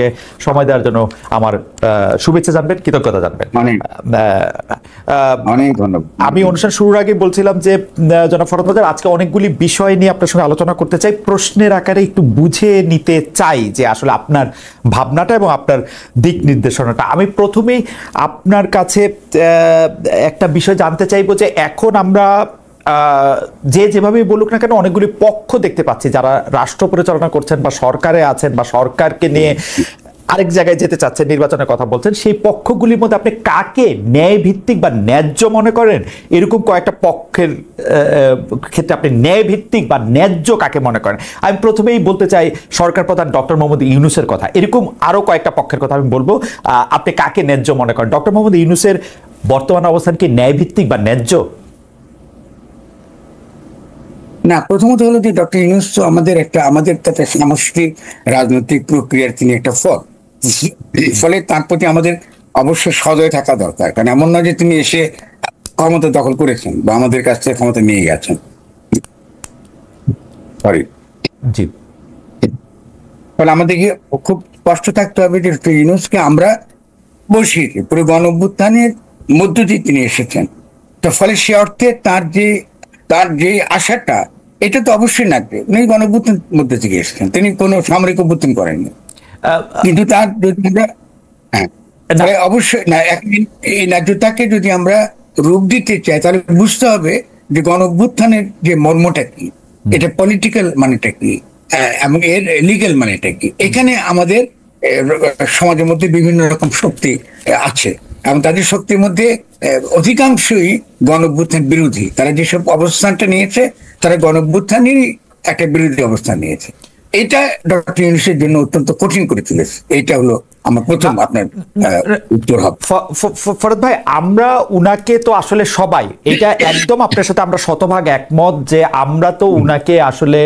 আমাকে সময় দেওয়ার জন্য আমার শুভেচ্ছা জানবেন, কৃতজ্ঞতা জানবেন। অনেক ধন্যবাদ। আমি অনুষ্ঠান শুরুর আগে বলছিলাম যে জনাব ফরহাদ মজুমদার, আজকে অনেকগুলি বিষয় নিয়ে আপনার সঙ্গে আলোচনা করতে চাই, প্রশ্নের আকারে একটু বুঝে নিতে চাই যে আসলে আপনার ভাবনাটা এবং আপনার দিক নির্দেশনাটা। আমি প্রথমেই আপনার কাছে একটা বিষয় জানতে চাইবো যে এখন আমরা যেভাবেই বলুক না কেন অনেকগুলি পক্ষ দেখতে পাচ্ছি যারা রাষ্ট্র পরিচালনা করছেন বা সরকারে আছেন বা সরকারকে নিয়ে আরেক জায়গায় যেতে চাচ্ছেন, নির্বাচনের কথা বলছেন। সেই পক্ষগুলির মধ্যে আপনি কাকে ন্যায় ভিত্তিক বা ন্যায্য মনে করেন? এরকম কয়েকটা পক্ষের ক্ষেত্রে আপনি ন্যায় ভিত্তিক বা ন্যায্য কাকে মনে করেন? আমি প্রথমেই বলতে চাই সরকার প্রধান ডক্টর মোহাম্মদ ইউনূসের কথা। এরকম আরো কয়েকটা পক্ষের কথা আমি বলবো, আপনি কাকে ন্যায্য মনে করেন? ডক্টর মোহাম্মদ ইউনূসের বর্তমান অবস্থান কি ন্যায় ভিত্তিক বা ন্যায্য? না, প্রথমত হলো যে ডক্টর ইউনূস তো আমাদের একটা সামষ্টিক রাজনৈতিক প্রক্রিয়ার তিনি একটা ফলে তার প্রতি আমাদের অবশ্যই সদয় থাকা দরকার। কারণ এমন নয় যে তিনি এসে ক্ষমতা দখল করেছেন বা আমাদের কাছ থেকে ক্ষমতা নিয়ে গেছেন। ফলে আমাদেরকে খুব স্পষ্ট থাকতে হবে যে ডক্টর ইউনূসকে আমরা বসিয়েছি পুরো গণ-অভ্যুত্থানের মধ্য দিয়ে তিনি এসেছেন। তো ফলে সে অর্থে তার যে আশাটা, এটা তো অবশ্যই লাগবে। উনি গণ-অভ্যুত্থানের মধ্যে থেকে এসেছেন, তিনি কোনো সামরিক অভ্যুত্থান করেননি। কিন্তু তার যদি আমরা অবশ্যই না এই ন্যায্যতাকে যদি আমরা রূপ দিতে চাই, তাহলে বুঝতে হবে যে গণ-অভ্যুত্থানের যে মর্মটা কি, এটা পলিটিক্যাল মানেটা কি এবং এর লিগ্যাল মানেটা কি। এখানে আমাদের সমাজের মধ্যে বিভিন্ন রকম শক্তি আছে এবং তাদের শক্তির মধ্যে অধিকাংশই গণ-অভ্যুত্থান বিরোধী। তারা যেসব অবস্থানটা নিয়েছে, তারা গণ-অভ্যুত্থানেরই একটা বিরোধী অবস্থান নিয়েছে। এটা ডক্টর ইউনূসের জন্য অত্যন্ত কঠিন করে তুলেছে। এইটা হলো আমার প্রথম আপনার উত্তর হবে। ফরহাদ ভাই, আমরা উনাকে তো আসলে সবাই, এটা একদম আপনার সাথে আমরা শতভাগ একমত যে আমরা তো উনাকে আসলে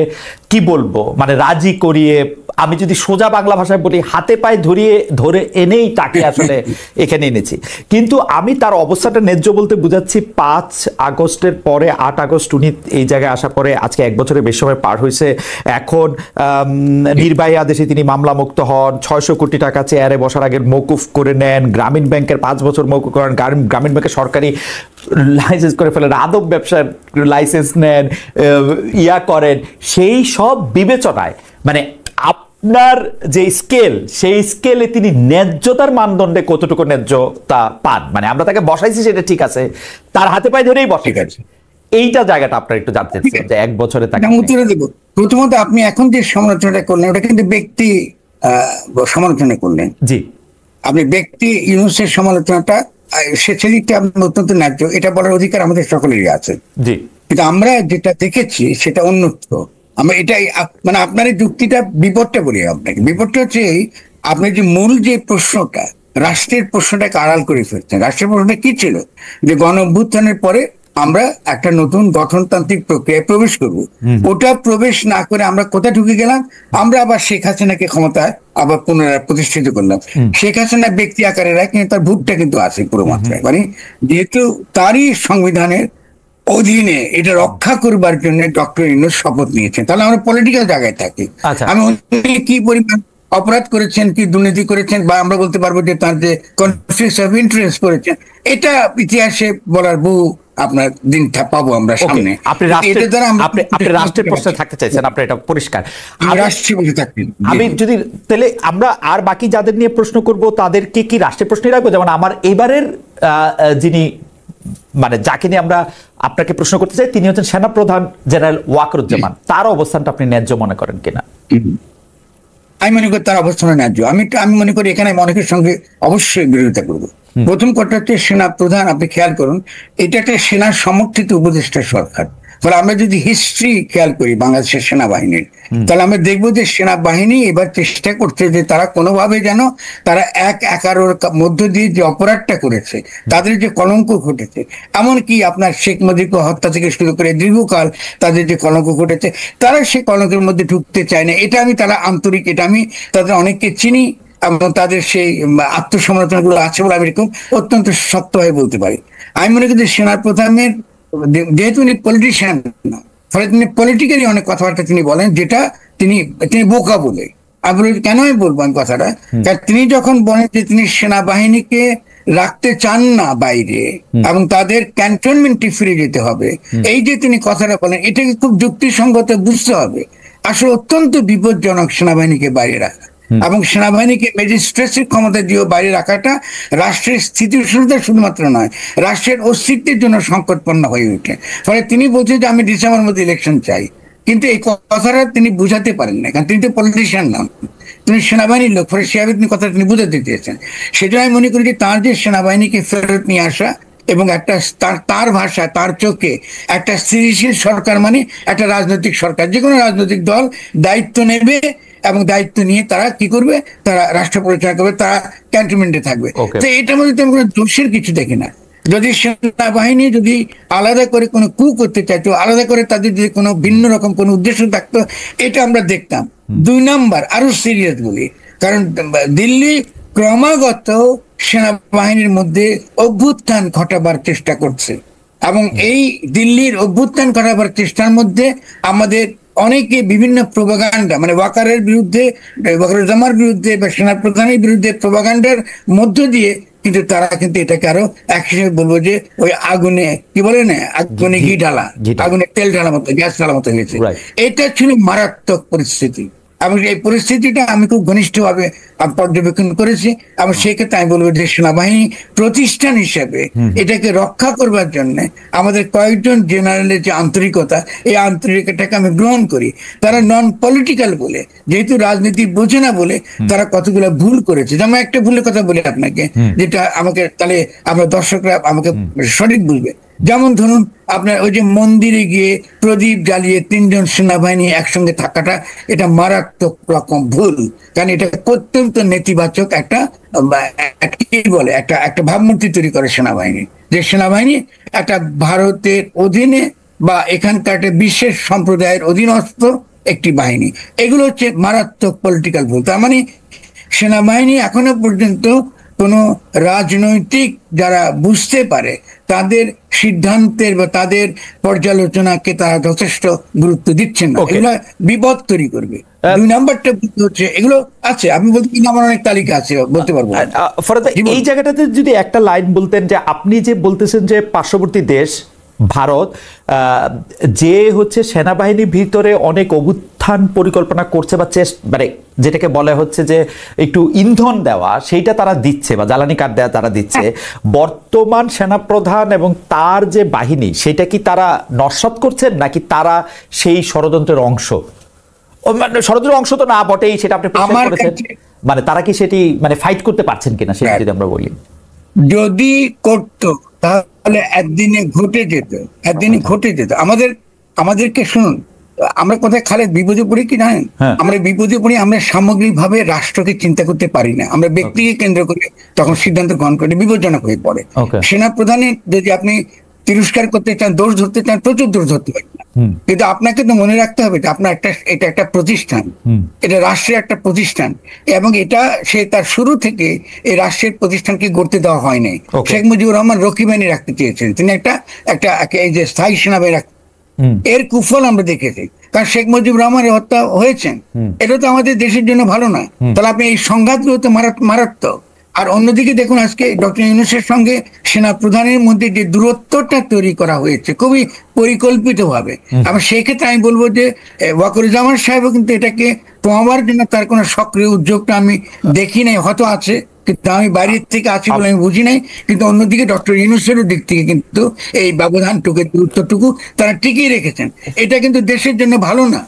কি বলবো, মানে রাজি করিয়ে, আমি যদি সোজা বাংলা ভাষায় বলি, হাতে পায়ে ধরে এনেই তাকে আসলে এখানে এনেছি। কিন্তু আমি তার অবস্থাটা ন্যায্য বলতে বুঝাচ্ছি 5 আগস্টের পরে 8 আগস্ট উনি এই জায়গায় আসার পরে আজকে 1 বছরের বেশি সময় পার হয়েছে। এখন নির্বাহী আদেশে তিনি মামলা মুক্ত হন, 600 কোটি টাকা চেয়ারে বসার আগে মৌকুফ করে নেন, গ্রামীণ ব্যাংকের 5 বছর মৌকুফ করেন, গ্রামীণ ব্যাংকের সরকারি লাইসেন্স করে ফেলেন, আদব ব্যবসার লাইসেন্স নেন, করেন। সেই সব বিবেচনায় মানে আপনার যে স্কেল, সেই স্কেলে তিনি ন্যায্যতার মানদণ্ডে কতটুকু ন্যায্যতা পান? মানে আমরা তাকে বসাইছি সেটা ঠিক আছে, তার হাতে পায়ে ধরেই বসে গেছে, এইটা জায়গাটা আপনার একটু জানতে চাচ্ছি যে 1 বছরে তাকে উত্তরে দেব। প্রথমত আপনি এখন যে সমালোচনাটা করলেন, ওটা কিন্তু ব্যক্তি সমালোচনা করলেন। জি, আপনি ব্যক্তি ইউনূসের সমালোচনাটা, সে ছেলেটি অত্যন্ত ন্যায্য, এটা বলার অধিকার আমাদের সকলেরই আছে। জি, কিন্তু আমরা যেটা দেখেছি সেটা অন্যত্র। আমরা এটাই মানে আপনার এই যুক্তিটা বিপদটা বলি আপনাকে। বিপদটা হচ্ছে আপনি যে মূল যে প্রশ্নটা, রাষ্ট্রের প্রশ্নটাকে আড়াল করে ফেলছেন। রাষ্ট্রের প্রশ্নটা কি ছিল? যে গণ-অভ্যুত্থানের পরে আমরা একটা নতুন গঠনতান্ত্রিক প্রক্রিয়ায় প্রবেশ করব। ওটা প্রবেশ না করে আমরা কোথায় ঢুকে গেলাম? আমরা আবার শেখ হাসিনাকে ক্ষমতায় আবার পুনরায় প্রতিষ্ঠিত করলাম। শেখ হাসিনা ব্যক্তি আকারে রায়, কিন্তু তার ভোটটা কিন্তু আছে পুরো মাত্রায়। মানে যেহেতু তারই সংবিধানের অধীনে এটা রক্ষা করবার জন্য ডক্টর ইউনূস শপথ নিয়েছেন, তাহলে আমরা পলিটিক্যাল জায়গায় থাকি। আমি কি পরিমাণ অপরাধ করেছেন, কি দুর্নীতি করেছেন, বা আমরা বলতে পারবো যে তার যে কনফ্লিক্ট অফ ইন্টারেস্ট করেছেন, এটা ইতিহাসে বলার বহু আপনার দিন পাবো আমরা সামনে। আপনি রাষ্ট্রের প্রশ্নে থাকতে চাইছেন, আপনার এটা পরিষ্কার। আমি যদি তাহলে আমরা আর বাকি যাদের নিয়ে প্রশ্ন করব তাদেরকে কি রাষ্ট্রের প্রশ্নই রাখবো? যেমন আমার এবারের যিনি মানে যাকে নিয়ে আমরা আপনাকে প্রশ্ন করতে চাই, তিনি হচ্ছেন সেনাপ্রধান জেনারেল ওয়াকারুজ্জামান। তার অবস্থানটা আপনি ন্যায্য মনে করেন কিনা? আমি মনে করি তার অবস্থান ন্যায্য। আমি মনে করি এখানে অনেকের সঙ্গে অবশ্যই বিরোধিতা করব। প্রথম কথা হচ্ছে সেনা প্রধান, আপনি খেয়াল করুন, এটা একটা সেনার সমর্থিত উপদেষ্টা সরকার। ফলে আমরা যদি হিস্ট্রি খেয়াল করি বাংলাদেশের সেনাবাহিনীর, তাহলে আমরা দেখবো যে সেনাবাহিনী এবার চেষ্টা করছে যে তারা কোনোভাবে যেন তারা 1/11 মধ্য দিয়ে যে অপরাধটা করেছে, তাদের যে কলঙ্ক ঘটেছে, এমনকি আপনার শেখ মুজিবকে হত্যা থেকে শুরু করে দীর্ঘকাল তাদের যে কলঙ্ক ঘটেছে, তারা সেই কলঙ্কের মধ্যে ঢুকতে চায় না। এটা আমি তারা আন্তরিক, এটা আমি তাদের অনেককে চিনি এবং তাদের সেই আত্মসমালোচনা গুলো আছে বলে আমি এরকম অত্যন্ত শক্তভাবে বলতে পারি। আমি মনে করি সেনা প্রধানের, যেহেতু উনি পলিটিশিয়ান না, ফলে তিনি পলিটিক্যালি অনেক কথাবার্তা তিনি বলেন, যেটা তিনি বোকা বলে, কেন আমি বলবো আমি কথাটা, কারণ তিনি যখন বলেন যে তিনি সেনাবাহিনীকে রাখতে চান না বাইরে এবং তাদের ক্যান্টনমেন্টে ফিরে যেতে হবে, এই যে তিনি কথাটা বলেন এটাকে খুব যুক্তিসঙ্গত বুঝতে হবে। আসলে অত্যন্ত বিপজ্জনক সেনাবাহিনীকে বাইরে রাখা এবং সেনাবাহিনীকে ম্যাজিস্ট্রেসির ক্ষমতা দিয়ে বাইরে রাখাটা রাষ্ট্রের স্থিতিশীলতা শুধুমাত্র নয়, রাষ্ট্রের অস্তিত্বের জন্য সংকটপন্ন হয়ে ওঠে। ফলে তিনি বলছেন যে আমি ডিসেম্বরের মধ্যে ইলেকশন চাই, কিন্তু এই কথাটা তিনি বুঝাতে পারেন না, কারণ তিনি তো পলিটিশিয়ান নন, তিনি সেনাবাহিনীর লোক। ফলে সেভাবে তিনি কথা তিনি বুঝাতে চেয়েছেন। সেজন্য আমি মনে করি যে তার যে সেনাবাহিনীকে ফেরত নিয়ে আসা এবং একটা তার ভাষা তার চোখে একটা স্থিতিশীল সরকার মানে একটা রাজনৈতিক সরকার, যে কোনো রাজনৈতিক দল দায়িত্ব নেবে এবং দায়িত্ব নিয়ে তারা কি করবে, তারা রাষ্ট্র পরিচালনা করবে, তারা ক্যান্টনমেন্টে থাকবে। তো এটার মধ্যে আমি কোনো দোষের কিছু দেখি না। যদি সেনাবাহিনী যদি আলাদা করে কোনো কু করতে চাইতো, আলাদা করে তাদের যদি কোনো ভিন্ন রকম কোনো উদ্দেশ্য থাকতো, এটা আমরা দেখতাম। 2 নাম্বার আরো সিরিয়াস বলি, কারণ দিল্লি ক্রমাগত সেনাবাহিনীর মধ্যে অভ্যুত্থান ঘটাবার চেষ্টা করছে এবং এই দিল্লির অভ্যুত্থান ঘটাবার চেষ্টার মধ্যে আমাদের অনেকে বিভিন্ন প্রোপাগান্ডা মানে ওয়াকারের বিরুদ্ধে, ওয়াকারুজ্জামার বিরুদ্ধে বা সেনাপ্রধানের বিরুদ্ধে প্রোপাগান্ডার মধ্য দিয়ে কিন্তু তারা কিন্তু এটাকে আরো একসাথে বলবো যে ওই আগুনে কি বলে না, আগুনে ঘি ঢালা, আগুনে তেল ঢালা মতো, গ্যাস ঢালা মতো হয়েছে। এটা ছিল মারাত্মক পরিস্থিতি এবং এই পরিস্থিতিটা আমি খুব ঘনিষ্ঠভাবে পর্যবেক্ষণ করেছি এবং সেই ক্ষেত্রে আমি বলবো যে সেনাবাহিনী প্রতিষ্ঠান হিসেবে এটাকে রক্ষা করবার জন্য আমাদের কয়েকজন জেনারেলের যে আন্তরিকতা, এই আন্তরিকতাকে আমি গ্রহণ করি। তারা নন পলিটিক্যাল বলে, যেহেতু রাজনীতি বোঝে না বলে তারা কতগুলো ভুল করেছে। যেমন একটা ভুলের কথা বলি আপনাকে, যেটা আমাকে তাহলে আমরা দর্শকরা আমাকে সঠিক বুঝবে। যেমন ধরুন আপনার ওই যে মন্দিরে গিয়ে প্রদীপ জ্বালিয়ে 3 জন সেনাবাহিনী একসঙ্গে থাকাটা, এটা মারাত্মক রকম ভুল। কারণ এটা অত্যন্ত নেতিবাচক একটা কি বলে একটা ভাবমূর্তি তৈরি করে সেনাবাহিনী, যে সেনাবাহিনী একটা ভারতের অধীনে বা এখানকার একটা বিশেষ সম্প্রদায়ের অধীনস্থ একটি বাহিনী। এগুলো হচ্ছে মারাত্মক পলিটিক্যাল ভুল। তার মানে সেনাবাহিনী এখনো পর্যন্ত কোনো রাজনৈতিক যারা বুঝতে পারে তাদের সিদ্ধান্তের বা তাদের পর্যালোচনাকে তারা যথেষ্ট গুরুত্ব দিচ্ছেন না, এগুলো বিপদ তৈরি করবে। 2 নাম্বারটা হচ্ছে এগুলো আছে, আমি বলতে কিন্তু আমার অনেক তালিকা আছে, বলতে পারবো। এই জায়গাটাতে যদি একটা লাইন বলতেন, যে আপনি যে বলতেছেন যে পার্শ্ববর্তী দেশ ভারত যে হচ্ছে সেনাবাহিনীর ভিতরে অনেক অভ্যুত্থান পরিকল্পনা করছে বা মানে যেটাকে বলা হচ্ছে যে একটু ইন্ধন দেওয়া, সেইটা তারা দিচ্ছে বা জ্বালানি কাঠ দেওয়া তারা দিচ্ছে, বর্তমান সেনাপ্রধান এবং তার যে বাহিনী সেটা কি তারা নস্যাৎ করছেন নাকি তারা সেই ষড়যন্ত্রের অংশ? ষড়যন্ত্রের অংশ তো না বটেই, সেটা আপনি প্রশ্ন করেছেন, মানে তারা কি সেটি মানে ফাইট করতে পারছেন কিনা সেটা যদি আমরা বলি। যদি করতো তাহলে একদিনে ঘটে যেত, একদিনে ঘটে যেত। আমাদেরকে শুনুন, আমরা কোথায় খালেদ বিপদে পড়ি কি না, আমরা বিপদে পড়ি, আমরা সামগ্রিকভাবে রাষ্ট্রকে চিন্তা করতে পারি না, আমরা ব্যক্তিকে কেন্দ্র করে তখন সিদ্ধান্ত গ্রহণ করে বিপজ্জনক হয়ে পড়ে। সেনাপ্রধানের যদি আপনি তিরস্কার করতে চান, দোষ ধরতে চান, প্রচুর দোষ ধরতে পারেন, কিন্তু আপনাকে তো মনে রাখতে হবে যে আপনার এটা একটা প্রতিষ্ঠান, এটা রাষ্ট্রের একটা প্রতিষ্ঠান এবং এটা সে তার শুরু থেকে এই রাষ্ট্রের প্রতিষ্ঠানকে গড়তে দেওয়া হয়নি। শেখ মুজিবুর রহমান রক্ষী বাহিনী রাখতে চেয়েছেন, তিনি একটা এই যে স্থায়ী সেনাবাহিনী রাখতে, এর কুফল আমরা দেখেছি। কারণ শেখ মুজিবুর রহমানের হত্যা হয়েছেন, এটা তো আমাদের দেশের জন্য ভালো না। তাহলে আপনি এই সংঘাতগুলো তো মারাত্মক। আর অন্যদিকে দেখুন আজকে ডক্টর ইউনূসের সঙ্গে সেনা প্রধানের মধ্যে যে দূরত্বটা তৈরি করা হয়েছে খুবই পরিকল্পিতভাবে, এবং সেই ক্ষেত্রে আমি বলবো যে ওয়াকারুজ্জামান সাহেবও কিন্তু এটাকে কমাবার জন্য তার কোনো সক্রিয় উদ্যোগটা আমি দেখি নাই, হয়তো আছে কিন্তু আমি বাইরের থেকে আছি বলে আমি বুঝি নাই। কিন্তু অন্যদিকে ডক্টর ইউনূসের দিক থেকে কিন্তু এই ব্যবধানটুকু দূরত্বটুকু তারা টিকিয়ে রেখেছেন, এটা কিন্তু দেশের জন্য ভালো না।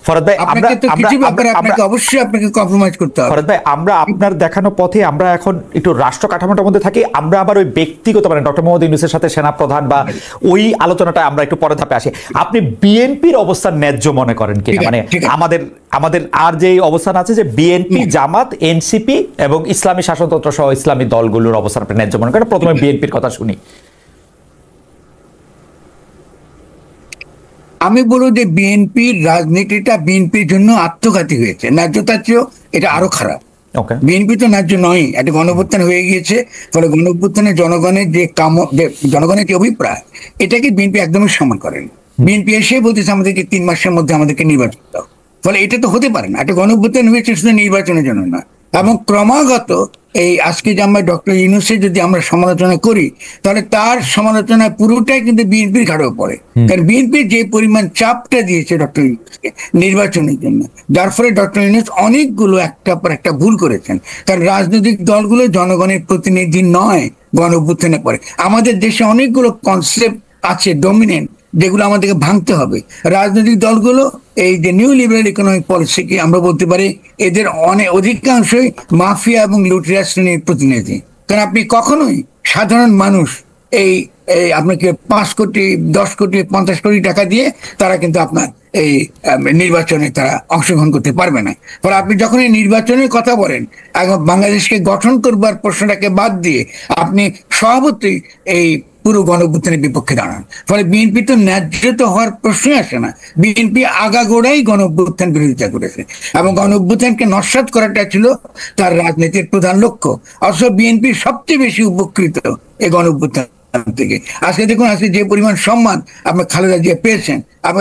আপনাকে তো কিছু ব্যাপারে আপনাকে অবশ্যই আপনাকে কম্প্রোমাইজ করতে হবে। ফরহাদ ভাই, আমরা আপনার দেখানো পথে আমরা এখন একটু রাষ্ট্র কাঠামোটার মধ্যে থাকি, আমরা আবার ওই ব্যক্তিগত মানে ডক্টর মোহাম্মদ ইউনূসের সাথে সেনাপ্রধান বা ওই আলোচনাটা আমরা একটু পরে ধাপে আসি। আপনি বিএনপির অবস্থান ন্যায্য মনে করেন কিনা? মানে আমাদের আর যে অবস্থান আছে যে বিএনপি, জামাত, এনসিপি এবং ইসলামী শাসনতন্ত্র সহ ইসলামী দলগুলোর অবস্থান আপনি ন্যায্য মনে করেন? প্রথমে বিএনপির কথা শুনি। আমি বলবো যে বিএনপির রাজনীতিটা বিএনপির জন্য আত্মঘাতী হয়েছে, ন্যায্যতার চেয়েও এটা আরো খারাপ। বিএনপি তো ন্যায্য নয়, একটা গণঅভ্যুত্থান হয়ে গিয়েছে। ফলে গণঅভ্যুত্থানে জনগণের যে জনগণের যে অভিপ্রায়, এটাকে বিএনপি একদমই সম্মান করেন। বিএনপি এসে বলতেছে আমাদেরকে 3 মাসের মধ্যে আমাদেরকে নির্বাচন দাও, ফলে এটা তো হতে পারে না। একটা গণঅভ্যুত্থান হয়েছে শুধু নির্বাচনের জন্য না, এবং ক্রমাগত এই আজকে যে আমরা ডক্টর ইউনূসের যদি আমরা সমালোচনা করি, তাহলে তার সমালোচনা পুরোটাই কিন্তু বিএনপির ঘাড়েও পড়ে। কারণ বিএনপি যে পরিমাণ চাপটা দিয়েছে ডক্টর ইউনূসকে নির্বাচনের জন্য, যার ফলে ডক্টর ইউনূস অনেকগুলো একটা পর একটা ভুল করেছেন। কারণ রাজনৈতিক দলগুলো জনগণের প্রতিনিধি নয় গণ অভ্যুত্থানের পরে। আমাদের দেশে অনেকগুলো কনসেপ্ট আছে ডমিনেন্ট, যেগুলো আমাদেরকে ভাঙতে হবে। রাজনৈতিক দলগুলো এই যে নিউ লিবারেল ইকোনমিক পলিসিকে আমরা বলতে পারি এদের অধিকাংশই মাফিয়া এবং লুটেরা শ্রেণীর প্রতিনিধি। কারণ আপনি কখনোই সাধারণ মানুষ এই আপনাকে 5 কোটি 10 কোটি 50 কোটি টাকা দিয়ে তারা কিন্তু আপনার এই নির্বাচনে তারা অংশগ্রহণ করতে পারবে না। ফলে আপনি যখন এই নির্বাচনের কথা বলেন, বাংলাদেশকে গঠন করবার প্রশ্নটাকে বাদ দিয়ে আপনি স্বভাবতই এই পুরো গণঅভ্যুত্থানের বিপক্ষে দাঁড়ান। ফলে বিএনপি তো ন্যায্য তো হওয়ার প্রশ্নই আসে না। বিএনপি আগাগোড়াই গণঅভ্যুত্থান বিরোধিতা করেছে, এবং গণঅভ্যুত্থানকে নস্যাৎ করাটা ছিল তার রাজনীতির প্রধান লক্ষ্য। অথচ বিএনপি সবচেয়ে বেশি উপকৃত এই গণঅভ্যুত্থান থেকে। আজকে দেখুন, আজকে যে পরিমাণ সম্মান আপনার খালেদা জিয়া পেয়েছেন, এবং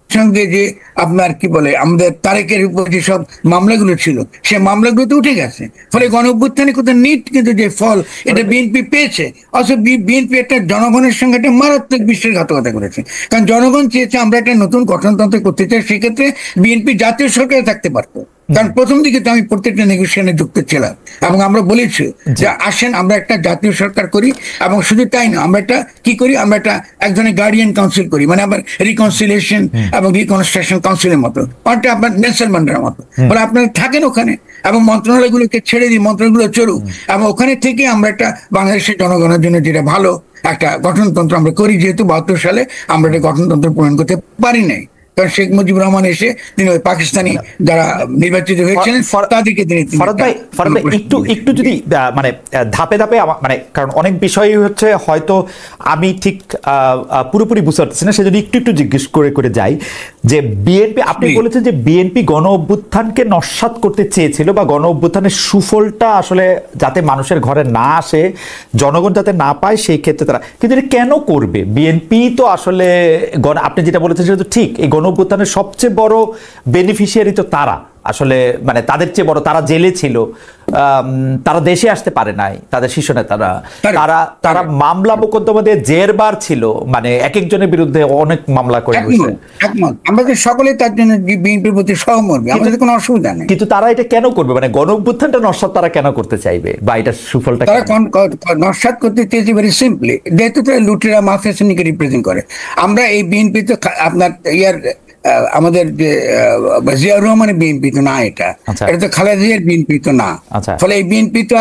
সঙ্গে যে আপনার কি বলে আমাদের তারেকের উপর যেসব মামলাগুলো ছিল, সে মামলাগুলো তো উঠে গেছে। ফলে গণঅভ্যুত্থানে কোথাও নিট কিন্তু যে ফল এটা বিএনপি পেয়েছে। অথচ বিএনপি একটা জনগণের সঙ্গে একটা মারাত্মক বিশ্বাসঘাতকতা করেছে। কারণ জনগণ চেয়েছে আমরা একটা নতুন গঠনতন্ত্র করতে চাই, সেক্ষেত্রে বিএনপি জাতীয় সরকারে থাকতে পারতো। কারণ প্রথম দিকে তো আমি প্রত্যেকটা নেগোসিয়েশনে যুক্ত ছিলাম, এবং আমরা বলেছি যে আসেন আমরা একটা জাতীয় সরকার করি। এবং শুধু তাই না, আমরা একটা কি করি, আমরা একটা এক ধরনের গার্ডিয়ান কাউন্সিল করি, মানে আবার রিকনসিলিয়েশন এবং রিকনস্ট্রাকশন কাউন্সিলের মতো, অনেকটা আপনার নেলসন ম্যান্ডেলার মতো। ফলে আপনারা থাকেন ওখানে, এবং মন্ত্রণালয়গুলোকে ছেড়ে দিই, মন্ত্রণালয়গুলো চলুক, এবং ওখানে থেকে আমরা একটা বাংলাদেশের জনগণের জন্য যেটা ভালো একটা গঠনতন্ত্র আমরা করি। যেহেতু 72 সালে আমরা একটা গঠনতন্ত্র প্রণয়ন করতে পারি নাই, কারণ শেখ মুজিবুর রহমান এসে তিনি ওই পাকিস্তানি যারা নির্বাচিত হয়েছিলেন তাদেরকে তিনি। ফরহাদ ভাই একটু যদি মানে ধাপে ধাপে মানে, কারণ অনেক বিষয় হচ্ছে হয়তো আমি ঠিক পুরোপুরি বুঝতে পারতেছি না, সেজন্য একটু একটু জিজ্ঞেস করে যাই যে বিএনপি, আপনি বলেছেন যে বিএনপি গণ অভ্যুত্থানকে নস্যাৎ করতে চেয়েছিল, বা গণ অভ্যুত্থানের সুফলটা আসলে যাতে মানুষের ঘরে না আসে, জনগণ যাতে না পায়, সেই ক্ষেত্রে তারা, কিন্তু এটা কেন করবে বিএনপি? তো আসলে আপনি যেটা বলেছেন সেটা তো ঠিক, এই গণ অভ্যুত্থানের সবচেয়ে বড় বেনিফিশিয়ারি তো তারা, আসলে মানে তাদের চেয়ে বড়, তারা জেলে ছিল, তারা দেশে আসতে পারে নাই, তাদের শীর্ষ নেতারা, তারা মামলা মোকদ্দমা দিয়ে জেরবার ছিল, মানে এক একজনের বিরুদ্ধে অনেক মামলা করে বসে। আমাদের সকলে তার জন্য বিএনপির প্রতি সহমর্মী, আমাদের কোনো অসুবিধা নেই। কিন্তু তারা এটা কেন করবে, মানে গণ অভ্যুত্থানটা নস্যাৎ তারা কেন করতে চাইবে, বা এটা সুফলটা তারা নস্যাৎ করতে চেয়েছে ভেরি সিম্পলি, যেহেতু তারা লুটেরা মাফিয়া শ্রেণীকে রিপ্রেজেন্ট করে। আমরা এই বিএনপি তো আপনার আমাদের যে জিয়াউর রহমানের বিএনপি তো না, এটা তো খালেদা জিয়ার বিএনপি তো না। ফলে এই বিএনপি তো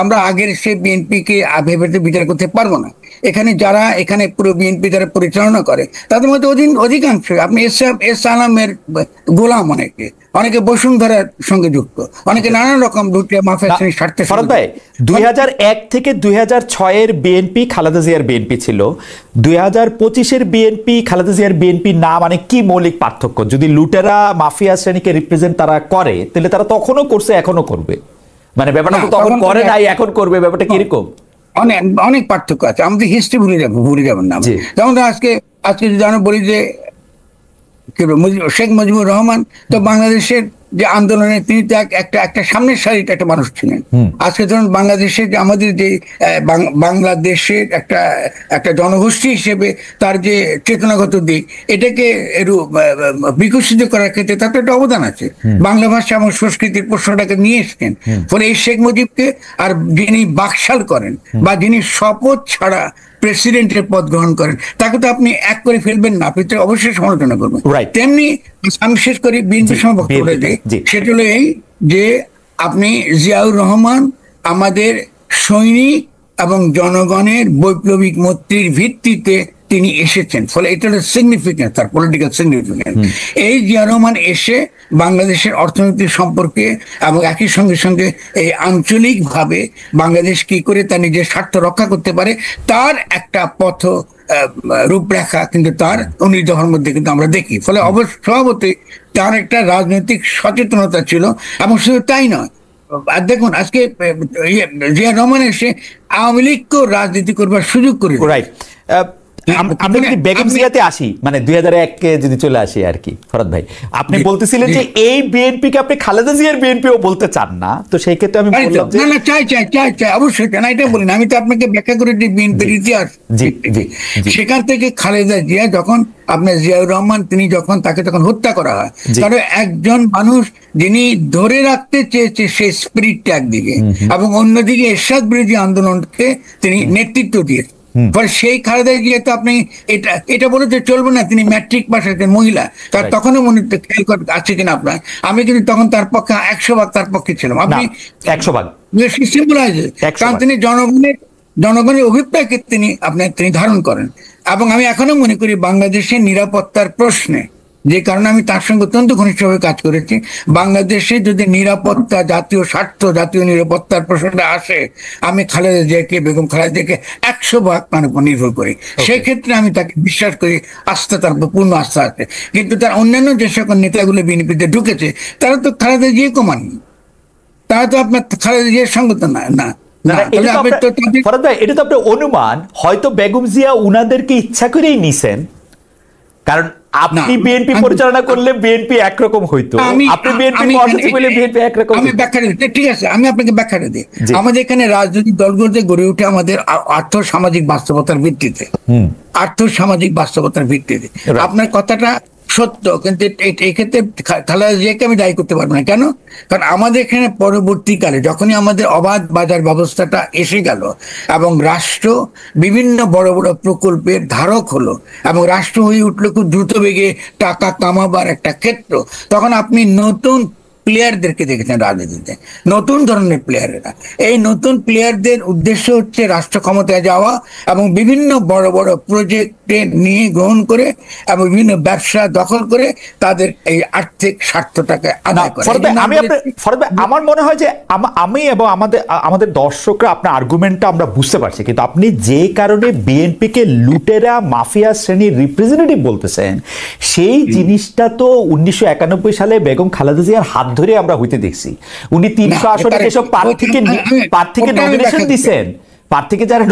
আমরা আগের সেই বিএনপি কে ভেবে বিচার করতে পারবো না। এখানে যারা এখানে পুরো বিএনপি যারা পরিচালনা করে, তাদের মধ্যে অধিকাংশ আপনি এস আলমের গোলাম, অনেকে বসুন্ধরার সঙ্গে যুক্ত, অনেকে নানান রকম লুটিয়া মাফিয়া শ্রেণীর স্বার্থে। ফরহাদ ভাই, 2001 থেকে 2006 এর বিএনপি খালেদা জিয়ার বিএনপি ছিল, 2025-এর বিএনপি খালেদা জিয়ার বিএনপি না, মানে কি মৌলিক পার্থক্য? যদি লুটেরা মাফিয়া শ্রেণীকে রিপ্রেজেন্ট তারা করে, তাহলে তারা তখনও করছে, এখনো করবে, মানে ব্যাপারটা তো তখন করে নাই, এখন করবে, ব্যাপারটা কিরকম? অনেক পার্থক্য আছে, আমাদের হিস্ট্রি ভুলে যাবেন না। যেমন আজকে যদি আমরা বলি যে শেখ মুজিবুর রহমান তো বাংলাদেশের যে আন্দোলনে তিনি তো একটা সামনের সারিতে একটা মানুষ ছিলেন। আজকে ধরুন বাংলাদেশের যে আমাদের যে বাংলাদেশের একটা জনগোষ্ঠী হিসেবে তার যে চেতনাগত দিক, এটাকে বিকশিত করার ক্ষেত্রে তার তো একটা অবদান আছে। বাংলা ভাষা এবং সংস্কৃতির প্রশ্নটাকে নিয়ে এসছেন। ফলে এই শেখ মুজিবকে, আর যিনি বাকশাল করেন বা যিনি শপথ ছাড়া প্রেসিডেন্টের পদ গ্রহণ করেন, তাকে তো আপনি এক করে ফেলবেন না, আপনি তো অবশ্যই সমালোচনা করবেন। তেমনি আমি শেষ করি বিএনপির সময় বক্তব্য, সেটা হলো এই যে আপনি জিয়াউর রহমান আমাদের সৈনিক এবং জনগণের বৈপ্লবিক মৈত্রীর ভিত্তিতে তিনি এসেছেন। ফলে এটা হলো সিগনিফিকেন্স, তার পলিটিক্যাল সিগনিফিকেন্স। এই জিয়া রহমান এসে বাংলাদেশের অর্থনীতি সম্পর্কে এবং একই সঙ্গে এই আঞ্চলিকভাবে বাংলাদেশ কি করে তার নিজের স্বার্থ রক্ষা করতে পারে, তার একটা পথ রূপরেখা কিন্তু তার অনুযায়ীর মধ্যে কিন্তু আমরা দেখি। ফলে স্বভাবতই তার একটা রাজনৈতিক সচেতনতা ছিল। এবং শুধু তাই নয়, আর দেখুন আজকে জিয়া রহমান এসে আওয়ামী লীগকেও রাজনীতি করবার সুযোগ করে। আমরা যদি বেগম জিয়াতে আসি, মানে 2001 যদি চলে আসি আর কি, ফরহাদ ভাই আপনি বলতেছিলেন যে এই বিএনপিকে আপনি খালেদা জিয়ার বিএনপিও বলতে চান না, তো সেই ক্ষেত্রে আমি বললাম যে না, চাই অবশ্যই না, এটা বলি না, আমি তো আপনাকে ব্যাখ্যা করে দিই বিএনপির ইতিহাস। সেখান থেকে খালেদা জিয়া যখন আপনার জিয়াউর রহমান তিনি যখন তাকে তখন হত্যা করা হয়, কারণ একজন মানুষ যিনি ধরে রাখতে চেয়েছে সেই স্পিরিটটা একদিকে, এবং অন্যদিকে এরশাদ বিরোধী আন্দোলনকে তিনি নেতৃত্ব দিয়েছেন। সেই খালেদা জিয়া তো আপনি এটা বলে তো চলবে না, তিনি ম্যাট্রিক পাস একজন মহিলা, তার তখনও মনে খেয়াল আছে কিনা আপনার, আমি কিন্তু তখন তার পক্ষে 100 ভাগ তার পক্ষে ছিলাম, আপনি 100 ভাগ, কারণ তিনি জনগণের অভিপ্রায়কে তিনি ধারণ করেন। এবং আমি এখনো মনে করি বাংলাদেশের নিরাপত্তার প্রশ্নে, যে কারণে আমি তার সঙ্গে অত্যন্ত ঘনিষ্ঠভাবে কাজ করেছি, বাংলাদেশে যদি নিরাপত্তা, জাতীয় স্বার্থ, জাতীয় নিরাপত্তার প্রশ্নটা আসে, আমি খালেদা জিয়াকে, বেগম খালেদা জিয়াকে 100 ভাগ তার উপর নির্ভর করি। সেই ক্ষেত্রে আমি তাকে বিশ্বাস করি, আস্থা, তার পূর্ণ আস্থা আছে। কিন্তু তার অন্যান্য যে সকল নেতাগুলো বিএনপিতে ঢুকেছে, তারা তো খালেদা জিয়া কমাননি, তারা তো আপনার খালেদা জিয়ার সঙ্গে তো না। এটা তো আপনার অনুমান, হয়তো বেগম জিয়া উনাদেরকে ইচ্ছা করেই নিছেন, কারণ আপনি বিএনপি পরিচালনা করলে বিএনপি একরকম হইতো, আপনি বিএনপি মহাসচিব হলে বিএনপি একরকম। আমি ব্যাখ্যা দিই, ঠিক আছে, আমি আপনাকে ব্যাখ্যা দিই। আমাদের এখানে রাজনৈতিক দলগুলোতে গড়ে ওঠে আমাদের আর্থ সামাজিক বাস্তবতার ভিত্তিতে, আপনার কথাটা সত্য, কিন্তু এই ক্ষেত্রে খালেদা জিয়াকে আমি দায়ী করতে পারবো না। কেন? কারণ আমাদের এখানে পরবর্তীকালে যখনই আমাদের অবাধ বাজার ব্যবস্থাটা এসে গেল এবং রাষ্ট্র বিভিন্ন বড় বড় প্রকল্পের ধারক হলো এবং রাষ্ট্র হয়ে উঠলো খুব দ্রুত বেগে টাকা কামাবার একটা ক্ষেত্র, তখন আপনি নতুন প্লেয়ারদেরকে দেখেছেন রাজনীতিতে, নতুন ধরনের প্লেয়ারেরা। এই নতুন প্লেয়ারদের উদ্দেশ্য হচ্ছে রাষ্ট্র ক্ষমতায় যাওয়া এবং বিভিন্ন বড় বড় প্রজেক্টে নিয়ে গ্রহণ করে এবং বিভিন্ন ব্যবসা দখল করে তাদের এই আর্থিক স্বার্থটাকে আদায় করে। আমার মনে হয় যে আমি এবং আমাদের দর্শকরা আপনার আর্গুমেন্টটা আমরা বুঝতে পারছি, কিন্তু আপনি যে কারণে বিএনপিকে লুটেরা মাফিয়া শ্রেণীর রিপ্রেজেন্টেটিভ বলতেছেন, সেই জিনিসটা তো 1991 সালে বেগম খালেদা জিয়ার হাত ধরে আমরা হইতে দেখছি। উনি 300 আসনে এসব প্রার্থীকে নমিনেশন দিচ্ছেন, প্রার্থীকে যারা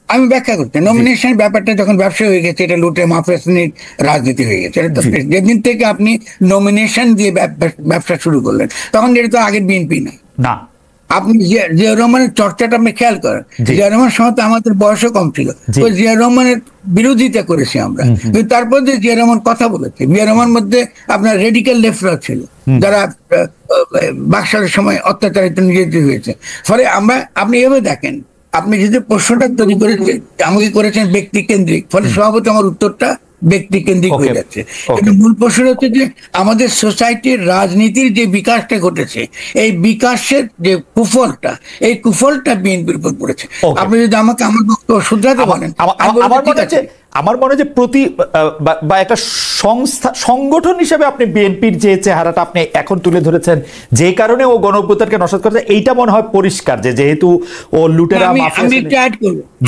আমি ব্যাখ্যা করতে, নমিনেশন ব্যাপারটা যখন ব্যবসা হয়ে গেছে, এটা লুটে মাফিয়া শ্রেণীর রাজনীতি হয়ে গেছে। যেদিন থেকে আপনি নমিনেশন দিয়ে ব্যবসা শুরু করলেন, তখন এটা তো আগের বিএনপি না। আপনি জিয়াউর রহমানের চর্চাটা আপনি খেয়াল করেন, জিয়াউর রহমান সময় আমাদের বয়সও কম ছিল, ওই জিয়াউর রহমানের বিরোধিতা করেছি আমরা, কিন্তু তারপর যে জিয়াউর রহমান কথা বলেছে, জিয়াউর রহমান মধ্যে আপনার রেডিক্যাল লেফটরা ছিল যারা বাকশালের সময় অত্যাচারিত নির্যাতিত হয়েছে। ফলে আপনি এভাবে দেখেন, আপনি যদি প্রশ্নটা তৈরি করেছেন আমাকে করেছেন ব্যক্তি কেন্দ্রিক, ফলে স্বভাবত আমার উত্তরটা ব্যক্তি কেন্দ্রিক হয়ে যাচ্ছে। কিন্তু মূল প্রশ্ন হচ্ছে যে আমাদের সোসাইটির রাজনীতির যে বিকাশটা ঘটেছে, এই বিকাশের যে কুফলটা, এই কুফলটা বিএনপির উপর পড়েছে। আপনি যদি আমাকে আমার বক্তব্য শুধরাতে বলেন, আমার মনে হয় যে প্রতি বা একটা সংগঠন হিসেবে আপনি বিএনপির যে চেহারাটা আপনি এখন তুলে ধরেছেন, যে কারণে ও গণঅভ্যুত্থানকে নস্যাৎ করেছে, এইটা মনে হয় পরিষ্কার যে যেহেতু ও লুটেরা মাফিয়া।